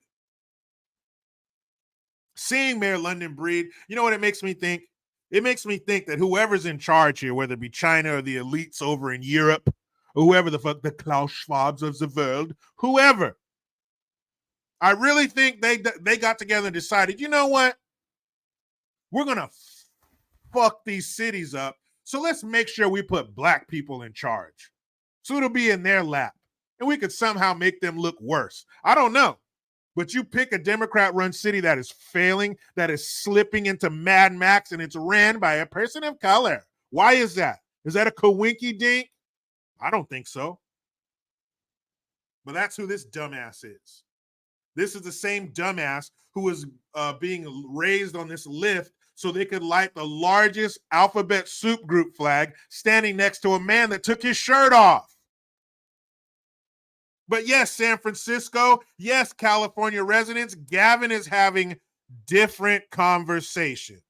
Seeing Mayor London Breed, you know what it makes me think? It makes me think that whoever's in charge here, whether it be China or the elites over in Europe, or whoever the fuck, the Klaus Schwabs of the world, whoever, I really think they got together and decided, you know what? We're going to fuck these cities up, so let's make sure we put black people in charge. So it'll be in their lap, and we could somehow make them look worse. I don't know. But you pick a Democrat-run city that is failing, that is slipping into Mad Max, and it's ran by a person of color. Why is that? Is that a coinky-dink? I don't think so. But that's who this dumbass is. This is the same dumbass who was being raised on this lift so they could light the largest alphabet soup group flag standing next to a man that took his shirt off. But yes, San Francisco, yes, California residents, Gavin is having different conversations.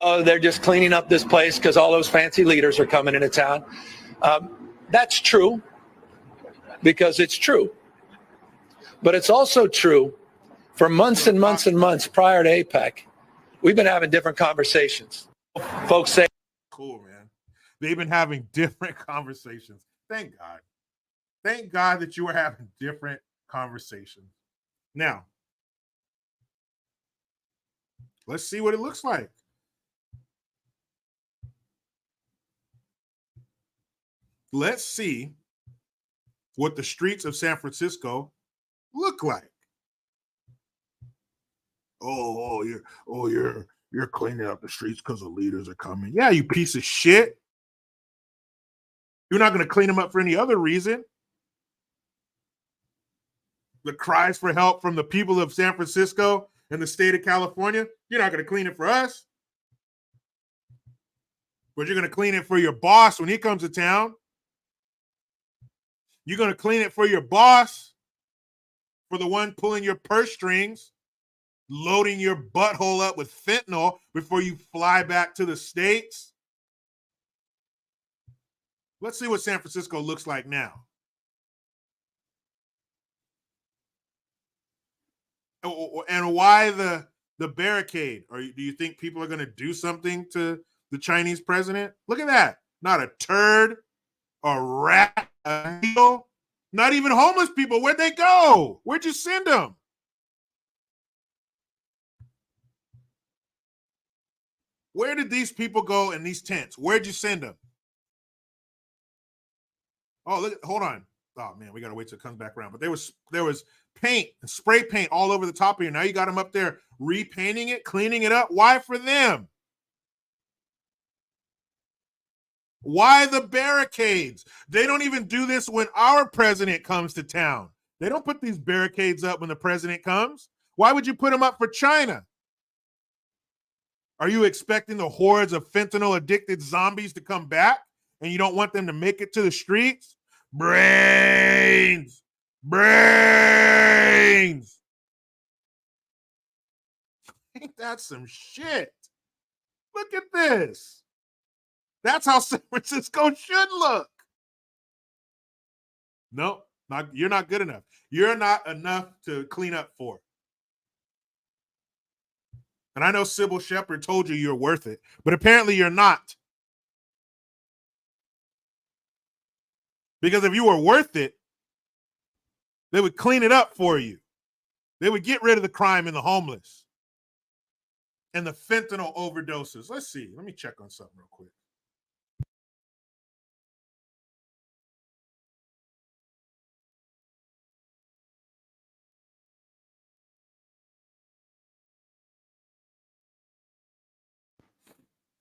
Oh, they're just cleaning up this place because all those fancy leaders are coming into town. That's true because it's true. But it's also true for months and months and months prior to APEC, we've been having different conversations. Folks say, cool, man. They've been having different conversations. Thank God. Thank God that you were having different conversations. Now, let's see what it looks like. Let's see what the streets of San Francisco look like. You're cleaning up the streets because the leaders are coming. Yeah, you piece of shit. You're not going to clean them up for any other reason. The cries for help from the people of San Francisco and the state of California, you're not going to clean it for us. But you're going to clean it for your boss when he comes to town. You're going to clean it for your boss, for the one pulling your purse strings, loading your butthole up with fentanyl before you fly back to the States. Let's see what San Francisco looks like now. And why the barricade? Or do you think people are going to do something to the Chinese president? Look at that. Not a turd, a rat, a needle. Not even homeless people. Where'd they go? Where'd you send them? Where did these people go in these tents? Where'd you send them? Oh, look, hold on. Oh man, we gotta wait till it comes back around. But there was paint and spray paint all over the top of you. Now you got them up there repainting it, cleaning it up. Why for them? Why the barricades? They don't even do this when our president comes to town. They don't put these barricades up when the president comes. Why would you put them up for China? Are you expecting the hordes of fentanyl-addicted zombies to come back and you don't want them to make it to the streets? Brains! Brains! Ain't that some shit? Look at this. That's how San Francisco should look. No, you're not good enough. You're not enough to clean up for. And I know Sybil Shepherd told you you're worth it, but apparently you're not. Because if you were worth it, they would clean it up for you. They would get rid of the crime and the homeless and the fentanyl overdoses. Let's see. Let me check on something real quick.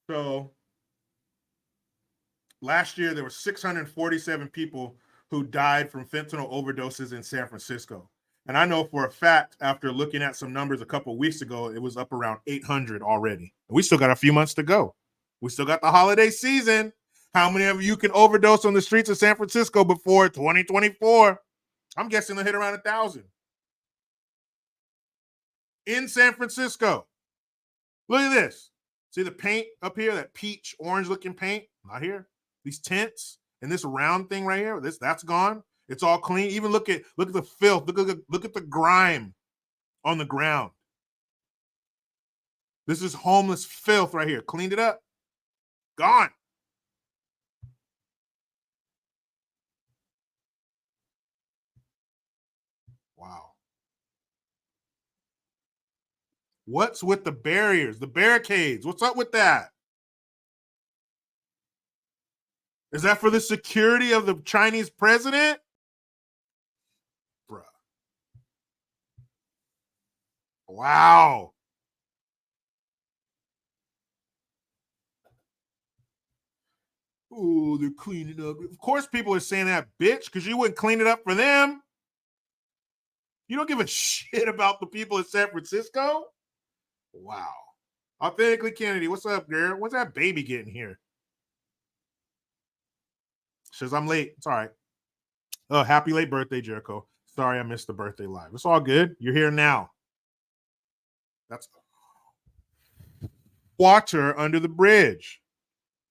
So last year, there were 647 people who died from fentanyl overdoses in San Francisco. And I know for a fact, after looking at some numbers a couple of weeks ago, it was up around 800 already. We still got a few months to go. We still got the holiday season. How many of you can overdose on the streets of San Francisco before 2024? I'm guessing they'll hit around 1,000. In San Francisco. Look at this. See the paint up here, that peach orange looking paint? Not here. These tents and this round thing right here, that's gone. It's all clean. Even look at the filth. Look at the grime on the ground. This is homeless filth right here. Cleaned it up. Gone. Wow. What's with the barriers, the barricades? What's up with that? Is that for the security of the Chinese president? Bruh. Wow. Oh, they're cleaning up. Of course people are saying that, bitch, because you wouldn't clean it up for them. You don't give a shit about the people in San Francisco? Wow. Authentically Kennedy, what's up, girl? What's that baby getting here? Says I'm late. It's all right. Oh, happy late birthday, Jericho. Sorry I missed the birthday live. It's all good. You're here now. That's water under the bridge.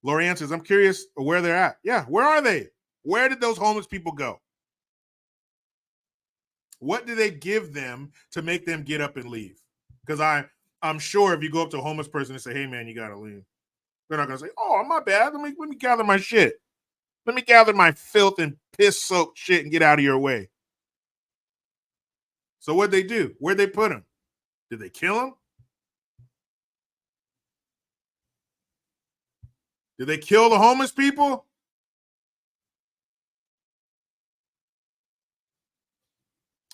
Lorianne says, I'm curious where they're at. Yeah, where are they? Where did those homeless people go? What do they give them to make them get up and leave? Because I'm sure if you go up to a homeless person and say, hey, man, you got to leave, they're not going to say, oh, my bad. Let me gather my shit. Let me gather my filth and piss-soaked shit and get out of your way. So what'd they do? Where'd they put him? Did they kill him? Did they kill the homeless people?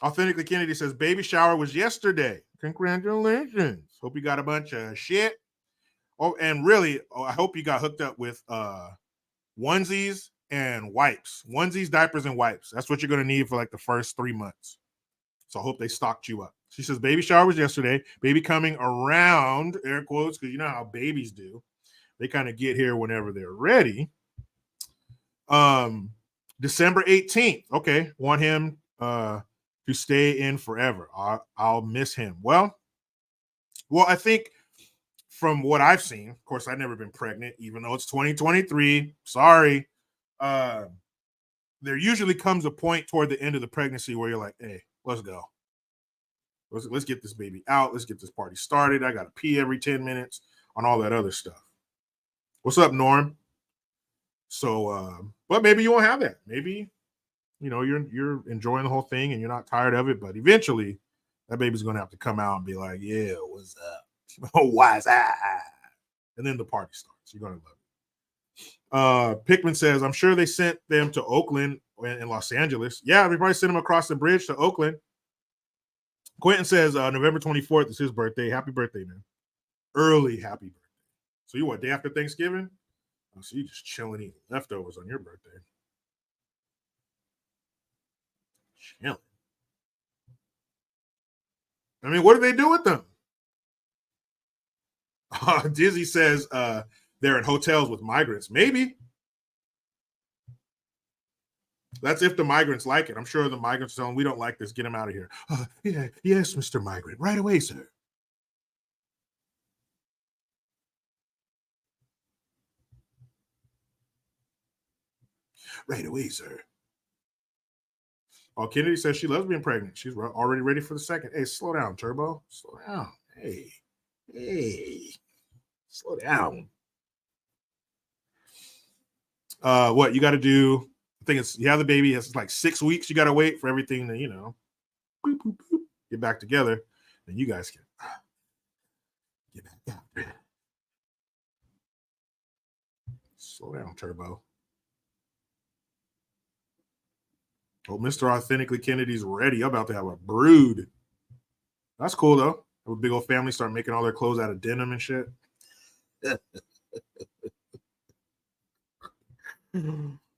Authentically Kennedy says, baby shower was yesterday. Congratulations. Hope you got a bunch of shit. Oh, and really, I hope you got hooked up with onesies and wipes. Onesies, diapers, and wipes. That's what you're going to need for like the first 3 months. So I hope they stocked you up. She says, baby shower was yesterday. Baby coming around, air quotes, because you know how babies do. They kind of get here whenever they're ready. December 18th. Okay. Want him to stay in forever. I'll miss him. Well, I think from what I've seen, of course, I've never been pregnant, even though it's 2023. Sorry. There usually comes a point toward the end of the pregnancy where you're like, hey, let's go. Let's get this baby out. Let's get this party started. I got to pee every 10 minutes on all that other stuff. What's up, Norm? So, but maybe you won't have that. Maybe, you know, you're enjoying the whole thing and you're not tired of it. But eventually, that baby's going to have to come out and be like, yeah, what's up? Why's that? And then the party starts. You're going to love it. Pickman says, I'm sure they sent them to Oakland in Los Angeles. Yeah, they probably sent them across the bridge to Oakland. Quentin says, November 24th is his birthday. Happy birthday, man. Early happy birthday. So you what, day after Thanksgiving? Oh, so you just chilling eating leftovers on your birthday. Chilling. I mean, what do they do with them? Dizzy says they're in hotels with migrants. Maybe. That's if the migrants like it. I'm sure the migrants tell them, we don't like this. Get them out of here. Yeah, yes, Mr. Migrant. Right away, sir. Right away, sir. Oh, Kennedy says she loves being pregnant. She's already ready for the second. Hey, slow down, Turbo. Slow down. Hey. Slow down. What you got to do? I think it's you have the baby. It's like 6 weeks. You got to wait for everything to boop, boop, boop, get back together. Then you guys can get back out. Slow down, Turbo. Oh, Mr. Authentically Kennedy's ready. I'm about to have a brood. That's cool, though. Have a big old family start making all their clothes out of denim and shit.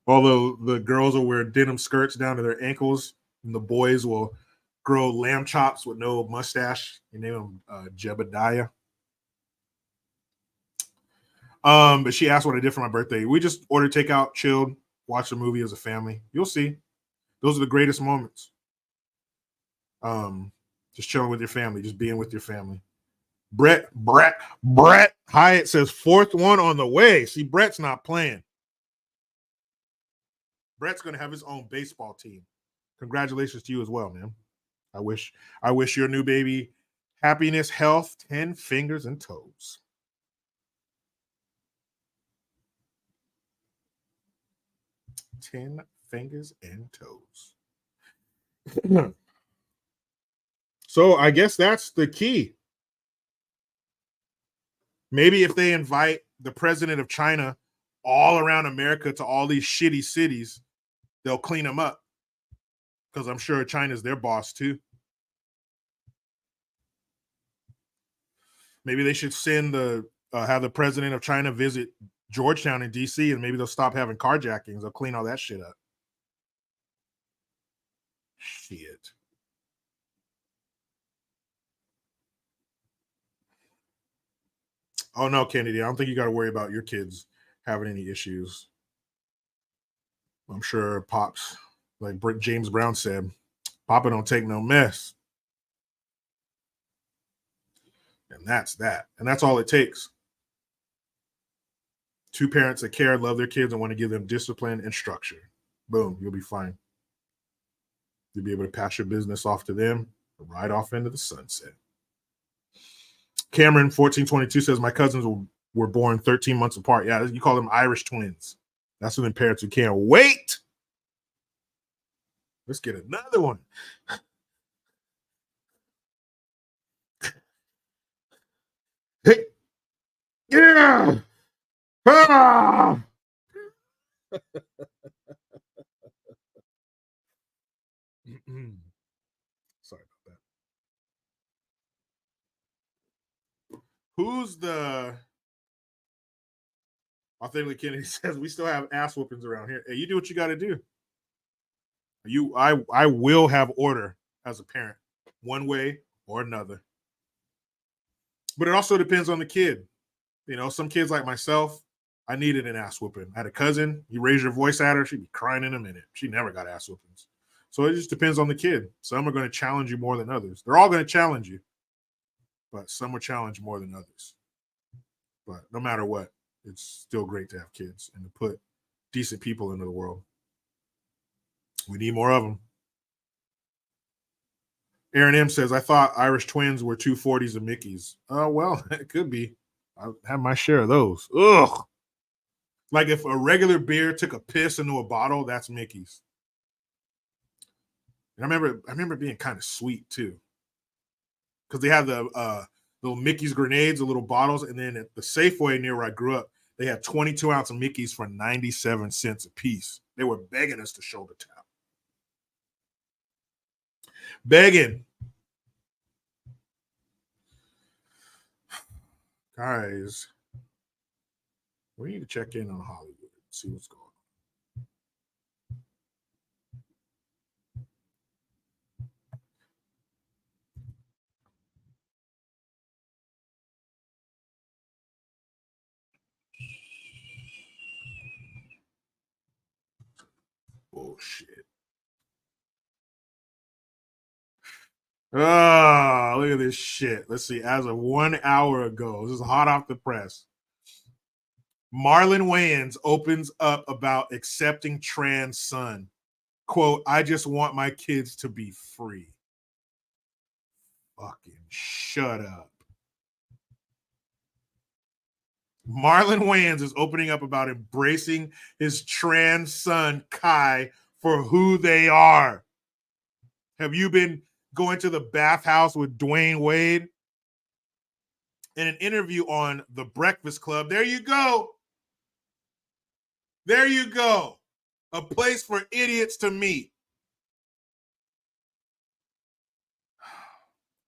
Although the girls will wear denim skirts down to their ankles, and the boys will grow lamb chops with no mustache. You name them Jebediah. But she asked what I did for my birthday. We just ordered takeout, chilled, watched a movie as a family. You'll see. Those are the greatest moments. Just chilling with your family, just being with your family. Brett Hyatt says fourth one on the way. See, Brett's not playing. Brett's going to have his own baseball team. Congratulations to you as well, man. I wish your new baby happiness, health, 10 fingers and toes. Fingers and toes. So I guess that's the key. Maybe if they invite the president of China all around America to all these shitty cities, they'll clean them up. Because I'm sure China's their boss too. Maybe they should send have the president of China visit Georgetown in DC, and maybe they'll stop having carjackings. They'll clean all that shit up. Shit. Oh no, Kennedy, I don't think you got to worry about your kids having any issues. I'm sure Pops, like James Brown said, Papa don't take no mess. And that's that. And that's all it takes. Two parents that care, love their kids, and want to give them discipline and structure. Boom, you'll be fine. You'll be able to pass your business off to them, right off into the sunset. Cameron 1422 says, my cousins were born 13 months apart. Yeah, you call them Irish twins. That's what them parents who can't wait. Let's get another one. Hey. Yeah. Ah. Sorry about that. Who's the Authentically Kennedy says we still have ass whoopings around here. Hey, you do what you got to do. I will have order as a parent, one way or another. But it also depends on the kid. You know, some kids like myself, I needed an ass whooping. I had a cousin, you raise your voice at her, she'd be crying in a minute. She never got ass whoopings. So it just depends on the kid. Some are going to challenge you more than others. They're all going to challenge you, but some will challenge more than others. But no matter what, it's still great to have kids and to put decent people into the world. We need more of them. Aaron M says, I thought Irish twins were 240s and Mickeys. Oh, well, it could be. I have my share of those. Ugh. Like if a regular beer took a piss into a bottle, that's Mickey's. And I remember being kind of sweet too. Because they had the little Mickey's grenades, the little bottles, and then at the Safeway near where I grew up, they had 22-ounce of Mickey's for 97 cents a piece. They were begging us to shoulder tap. Begging. Guys, we need to check in on Hollywood and see what's going on. Bullshit. Oh, look at this shit. Let's see. As of 1 hour ago, this is hot off the press. Marlon Wayans opens up about accepting trans son. Quote, I just want my kids to be free. Fucking shut up. Marlon Wayans is opening up about embracing his trans son, Kai, for who they are. Have you been going to the bathhouse with Dwayne Wade? In an interview on The Breakfast Club, there you go. There you go. A place for idiots to meet.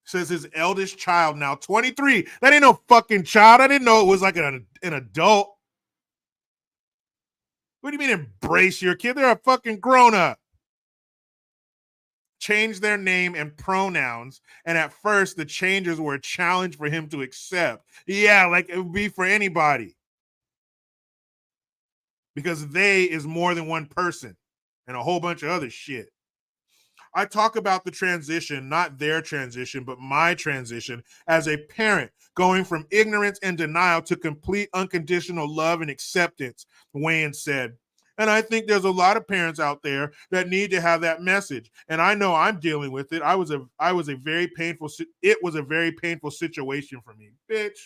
Says his eldest child, now 23. That ain't no fucking child. I didn't know it was like an adult. What do you mean embrace your kid? They're a fucking grown-up. Change their name and pronouns. And at first, the changes were a challenge for him to accept. Yeah, like it would be for anybody. Because they is more than one person and a whole bunch of other shit. I talk about the transition, not their transition, but my transition as a parent, going from ignorance and denial to complete unconditional love and acceptance, Wayne said. And I think there's a lot of parents out there that need to have that message. And I know I'm dealing with it. It was a very painful situation for me. Bitch.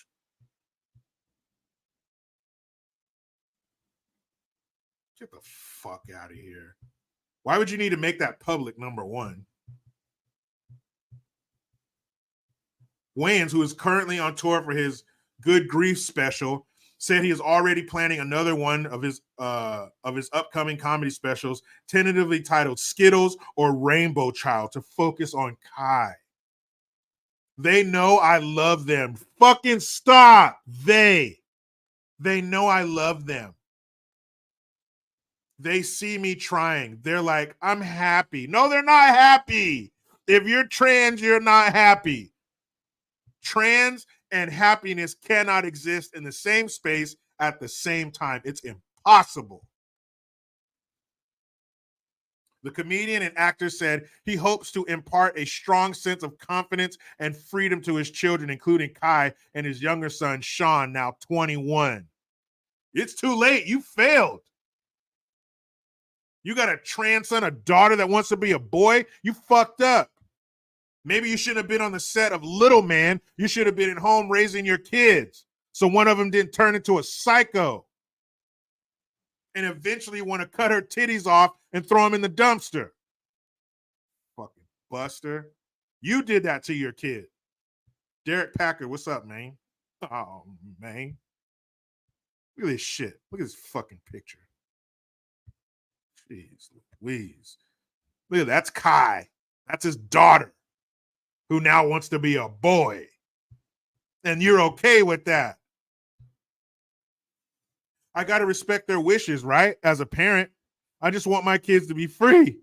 Get the fuck out of here. Why would you need to make that public, number one? Wayans, who is currently on tour for his Good Grief special, said he is already planning another one of his upcoming comedy specials, tentatively titled Skittles or Rainbow Child, to focus on Kai. They know I love them. Fucking stop. They know I love them. They see me trying. They're like, I'm happy. No, they're not happy. If you're trans, you're not happy. Trans and happiness cannot exist in the same space at the same time. It's impossible. The comedian and actor said he hopes to impart a strong sense of confidence and freedom to his children, including Kai and his younger son, Sean, now 21. It's too late. You failed. You got a trans son, a daughter that wants to be a boy? You fucked up. Maybe you shouldn't have been on the set of Little Man. You should have been at home raising your kids so one of them didn't turn into a psycho and eventually want to cut her titties off and throw them in the dumpster. Fucking Buster. You did that to your kid. Derek Packard, what's up, man? Oh, man. Look at this shit. Look at this fucking picture. Jeez Louise. Look at that. That's Kai. That's his daughter who now wants to be a boy. And you're okay with that. I got to respect their wishes, right? As a parent, I just want my kids to be free.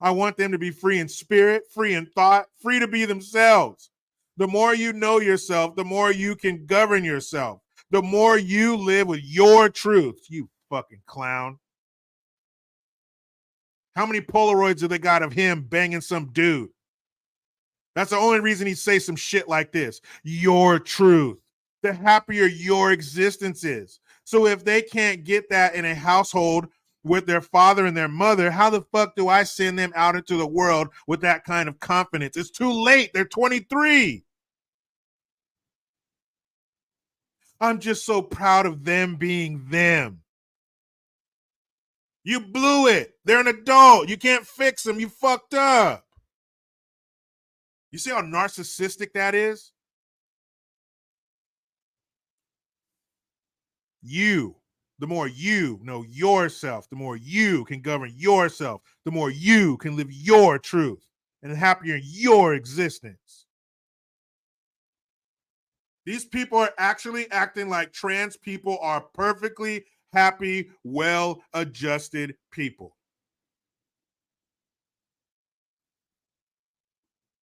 I want them to be free in spirit, free in thought, free to be themselves. The more you know yourself, the more you can govern yourself. The more you live with your truth, you fucking clown. How many Polaroids do they got of him banging some dude? That's the only reason he say some shit like this. Your truth. The happier your existence is. So if they can't get that in a household with their father and their mother, how the fuck do I send them out into the world with that kind of confidence? It's too late. They're 23. I'm just so proud of them being them. You blew it. They're an adult. You can't fix them. You fucked up. You see how narcissistic that is? You, the more you know yourself, the more you can govern yourself, the more you can live your truth and happier in your existence. These people are actually acting like trans people are perfectly happy, well-adjusted people.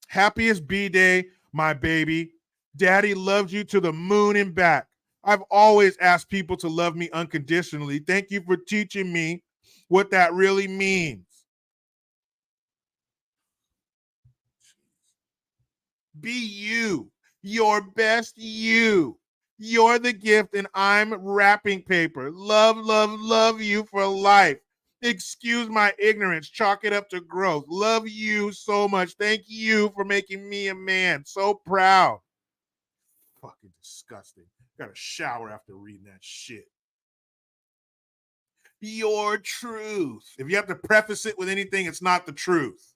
Happiest B-Day, my baby. Daddy loves you to the moon and back. I've always asked people to love me unconditionally. Thank you for teaching me what that really means. Be you, your best you. You're the gift and I'm wrapping paper. Love, love, love you for life. Excuse my ignorance. Chalk it up to growth. Love you so much. Thank you for making me a man. So proud. Fucking disgusting. Got a shower after reading that shit. Your truth. If you have to preface it with anything, it's not the truth.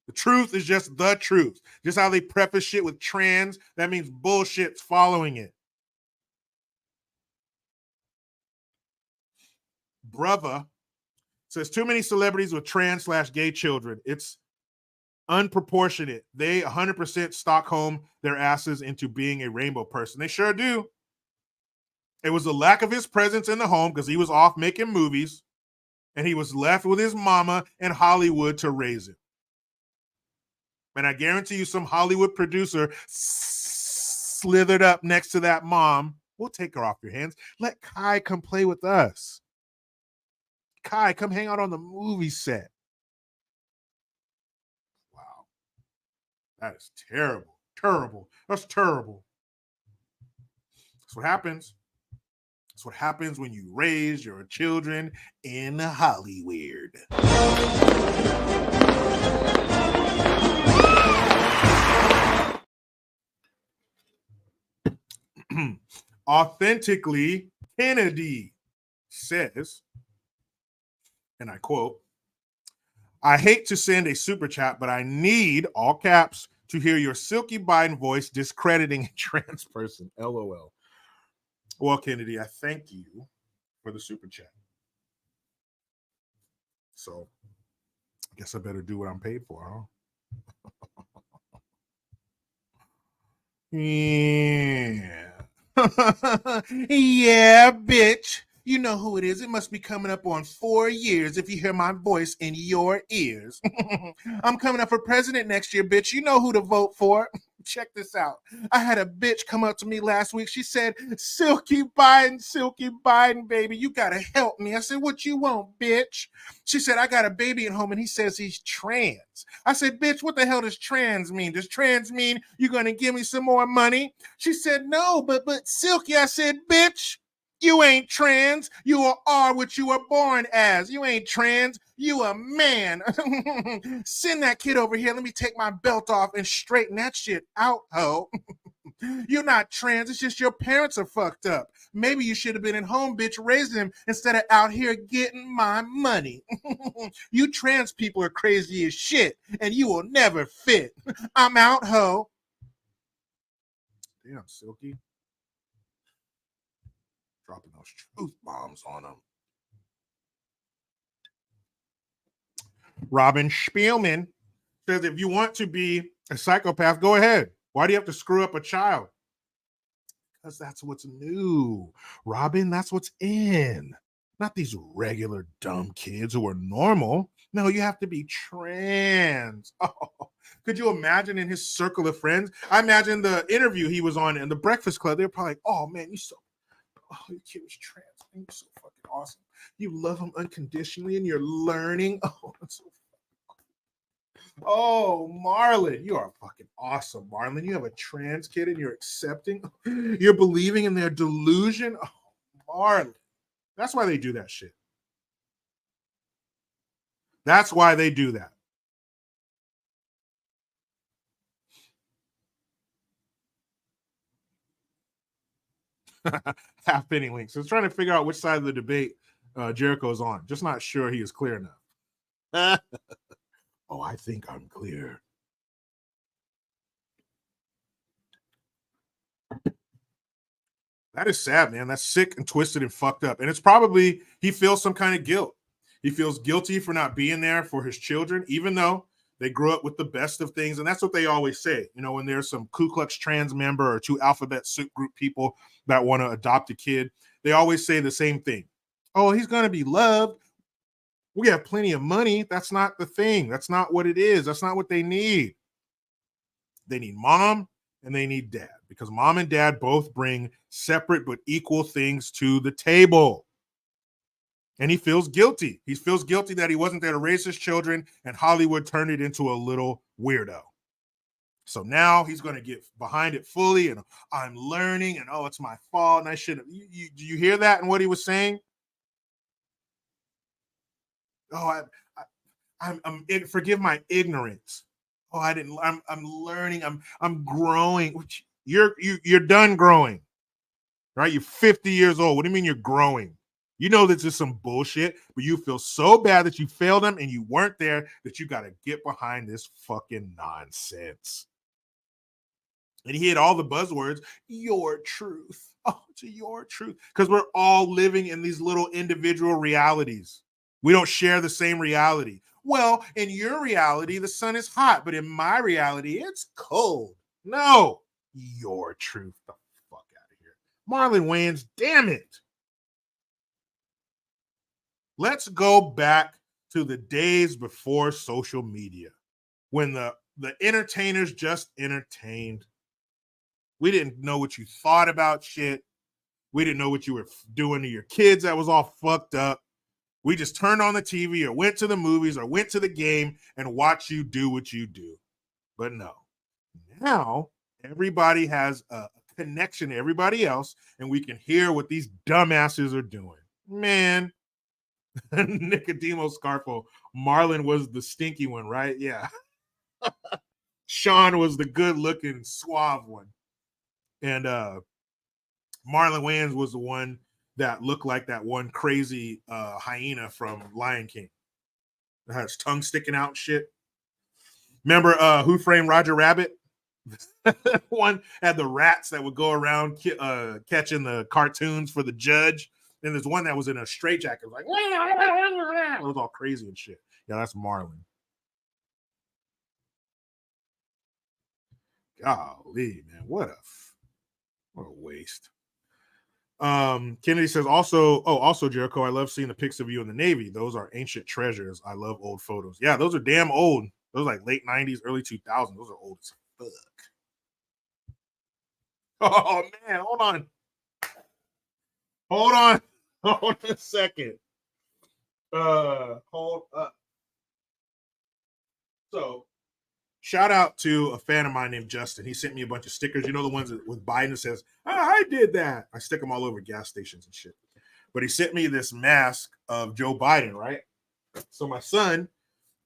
The truth is just the truth. Just how they preface shit with trans, that means bullshit's following it. Brother says too many celebrities with trans/gay children. It's unproportionate. They 100% Stockholm their asses into being a rainbow person. They sure do. It was the lack of his presence in the home because he was off making movies and he was left with his mama in Hollywood to raise him. And I guarantee you some Hollywood producer slithered up next to that mom. We'll take her off your hands. Let Kai come play with us. Kai, come hang out on the movie set. Wow. That is terrible. Terrible. That's terrible. That's what happens. That's what happens when you raise your children in Hollywood. Authentically, Kennedy says, and I quote, I hate to send a super chat, but I need, all caps, to hear your silky Biden voice discrediting a trans person. LOL. Well, Kennedy, I thank you for the super chat. So I guess I better do what I'm paid for, huh? Yeah. Yeah, bitch. You know who it is. It must be coming up on 4 years if you hear my voice in your ears. I'm coming up for president next year, bitch. You know who to vote for. Check this out. I had a bitch come up to me last week. She said, Silky Biden, baby, you got to help me. I said, what you want, bitch? She said, I got a baby at home and he says he's trans. I said, bitch, what the hell does trans mean? Does trans mean you're going to give me some more money? She said, no, but Silky. I said, bitch, You ain't trans. You are what you were born as. You ain't trans. You a man. Send that kid over here. Let me take my belt off and straighten that shit out, ho. You're not trans. It's just your parents are fucked up. Maybe you should have been at home, bitch, raising him instead of out here getting my money. You trans people are crazy as shit, and you will never fit. I'm out, ho. Damn, Silky. Dropping those truth bombs on them. Robin Spielman says, if you want to be a psychopath, go ahead. Why do you have to screw up a child? Because that's what's new. Robin, that's what's in. Not these regular dumb kids who are normal. No, you have to be trans. Oh, could you imagine in his circle of friends? I imagine the interview he was on in the Breakfast Club. They're probably like, oh man, your kid was trans. You're so fucking awesome. You love him unconditionally and you're learning. Oh, that's so Oh, Marlon, you are fucking awesome, Marlon. You have a trans kid and you're accepting, you're believing in their delusion. Oh, Marlon. That's why they do that shit. That's why they do that. Half penny links. So I was trying to figure out which side of the debate Jericho's on. Just not sure he is clear enough. Oh, I think I'm clear. That is sad, man. That's sick and twisted and fucked up. And it's probably, he feels some kind of guilt. He feels guilty for not being there for his children, even though they grew up with the best of things. And that's what they always say. You know, when there's some Ku Klux trans member or two alphabet soup group people that want to adopt a kid, they always say the same thing. Oh, he's going to be loved. We have plenty of money. That's not the thing. That's not what it is. That's not what they need. They need mom and they need dad, because mom and dad both bring separate but equal things to the table. And he feels guilty. He feels guilty that he wasn't there to raise his children, and Hollywood turned it into a little weirdo. So now he's going to get behind it fully, and I'm learning, and oh, it's my fault, and I should have. Do you hear that and what he was saying? Oh, forgive my ignorance. Oh, I didn't. I'm learning. I'm growing. You're done growing, right? You're 50 years old. What do you mean you're growing? You know this is some bullshit, but you feel so bad that you failed them and you weren't there that you got to get behind this fucking nonsense. And he hit all the buzzwords. Your truth. Oh, to your truth. Because we're all living in these little individual realities. We don't share the same reality. Well, in your reality, the sun is hot, but in my reality, it's cold. No, your truth. The fuck out of here. Marlon Wayans, damn it. Let's go back to the days before social media, when the entertainers just entertained. We didn't know what you thought about shit. We didn't know what you were doing to your kids that was all fucked up. We just turned on the TV or went to the movies or went to the game and watched you do what you do. But no, now everybody has a connection to everybody else, and we can hear what these dumbasses are doing. Man, Nicodemo Scarfo, Marlon was the stinky one, right? Yeah. Sean was the good-looking, suave one. And Marlon Wayans was the one that looked like that one crazy hyena from Lion King. That had his tongue sticking out and shit. Remember Who Framed Roger Rabbit? One had the rats that would go around catching the cartoons for the judge. And there's one that was in a straitjacket, like, it was all crazy and shit. Yeah, that's Marlon. Golly, man, what a waste. Kennedy says also Jericho, I love seeing the pics of you in the Navy. Those are ancient treasures. I love old photos. Yeah, those are damn old. Those are like late 90s, early 2000s. Those are old as fuck. Oh man, hold on a second. Hold up. So Shout out to a fan of mine named Justin. He sent me a bunch of stickers. You know, the ones with Biden that says, I did that. I stick them all over gas stations and shit. But he sent me this mask of Joe Biden, right? So my son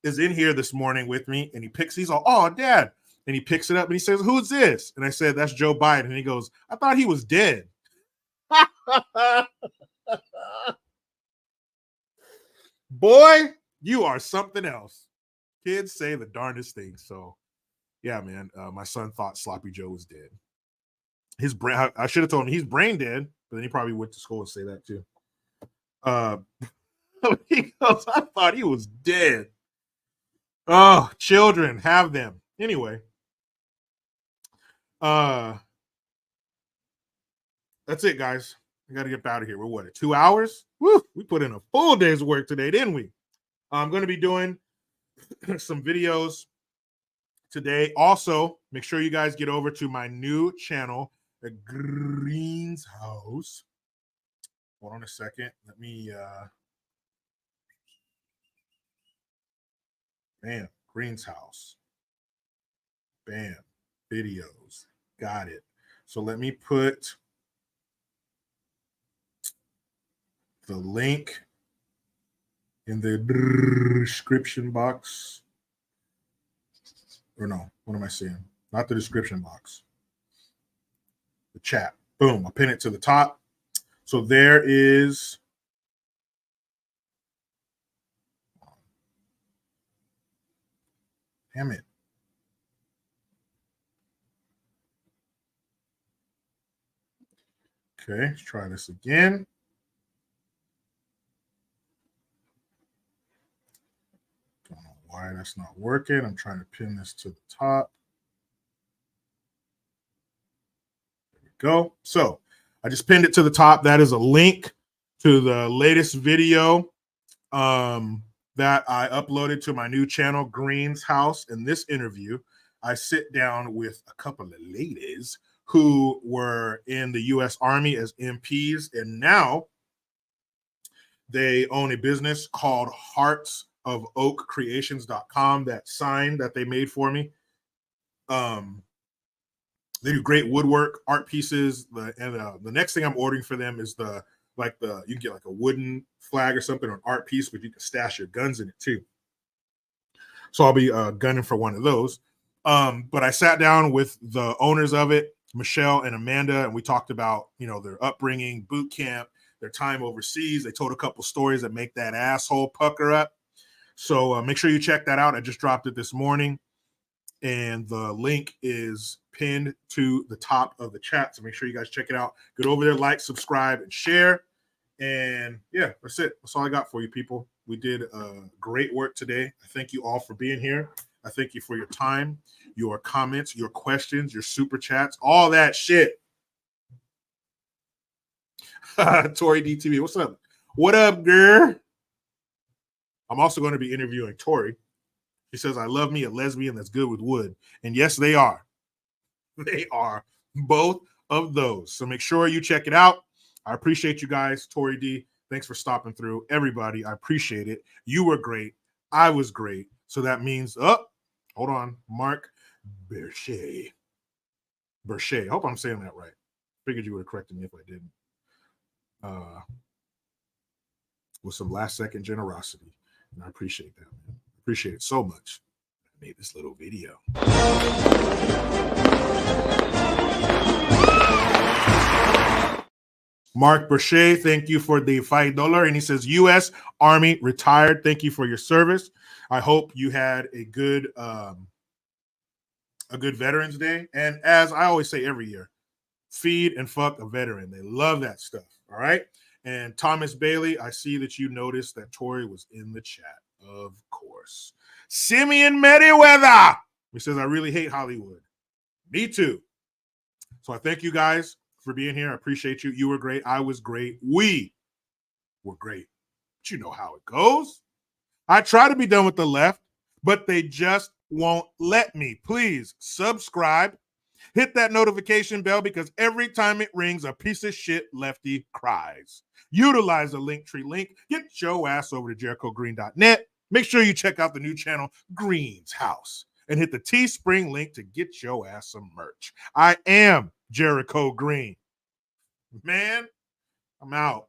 is in here this morning with me, and he's all, oh, Dad. And he picks it up and he says, who's this? And I said, that's Joe Biden. And he goes, I thought he was dead. Boy, you are something else. Kids say the darndest things. So, yeah, man, my son thought Sloppy Joe was dead. His brain, I should have told him he's brain dead, but then he probably went to school and say that too. He goes, I thought he was dead. Oh, children, have them. Anyway, that's it, guys. I got to get out of here. We're what, 2 hours? Woo, we put in a full day's work today, didn't we? I'm going to be doing some videos today. Also, make sure you guys get over to my new channel, The Green's House. Hold on a second. Let me bam, Green's House. Bam, videos. Got it. So let me put the link in the description box. Or no, what am I saying? Not the description box. The chat. Boom, I'll pin it to the top. So there is damn it. Okay, let's try this again. Don't know why that's not working. I'm trying to pin this to the top. There we go. So I just pinned it to the top. That is a link to the latest video that I uploaded to my new channel, Green's House. In this interview, I sit down with a couple of ladies who were in the U.S. Army as MPs, and now they own a business called heartsofoakcreations.com. That sign that they made for me. They do great woodwork, art pieces. The next thing I'm ordering for them is you can get like a wooden flag or something, or an art piece, but you can stash your guns in it too. So I'll be gunning for one of those. But I sat down with the owners of it, Michelle and Amanda, and we talked about, their upbringing, boot camp, their time overseas. They told a couple stories that make that asshole pucker up. So make sure you check that out. I just dropped it this morning, and the link is pinned to the top of the chat. So make sure you guys check it out. Get over there, like, subscribe, and share. And yeah, that's it. That's all I got for you, people. We did great work today. I thank you all for being here. I thank you for your time, your comments, your questions, your super chats, all that shit. Tori DTV, what's up? What up, girl? I'm also going to be interviewing Tori. She says, I love me a lesbian that's good with wood. And yes, they are. They are both of those. So make sure you check it out. I appreciate you guys. Tori D, thanks for stopping through. Everybody, I appreciate it. You were great. I was great. So that means, hold on, Mark Burchet. I hope I'm saying that right. Figured you would have corrected me if I didn't. With some last second generosity. And I appreciate that, man. Appreciate it so much. I made this little video. Mark Burchet, thank you for the $5. And he says, U.S. Army retired. Thank you for your service. I hope you had a good Veterans Day. And as I always say every year, feed and fuck a veteran. They love that stuff. All right. And Thomas Bailey, I see that you noticed that Tori was in the chat. Of course. Simeon Meriwether. He says, I really hate Hollywood. Me too. So I thank you guys for being here. I appreciate you. You were great. I was great. We were great. But you know how it goes. I try to be done with the left, but they just won't let me. Please subscribe. Hit that notification bell, because every time it rings, a piece of shit lefty cries. Utilize the Linktree link. Get your ass over to JerichoGreen.net. Make sure you check out the new channel, Green's House. and hit the Teespring link to get your ass some merch. I am Jericho Green. Man, I'm out.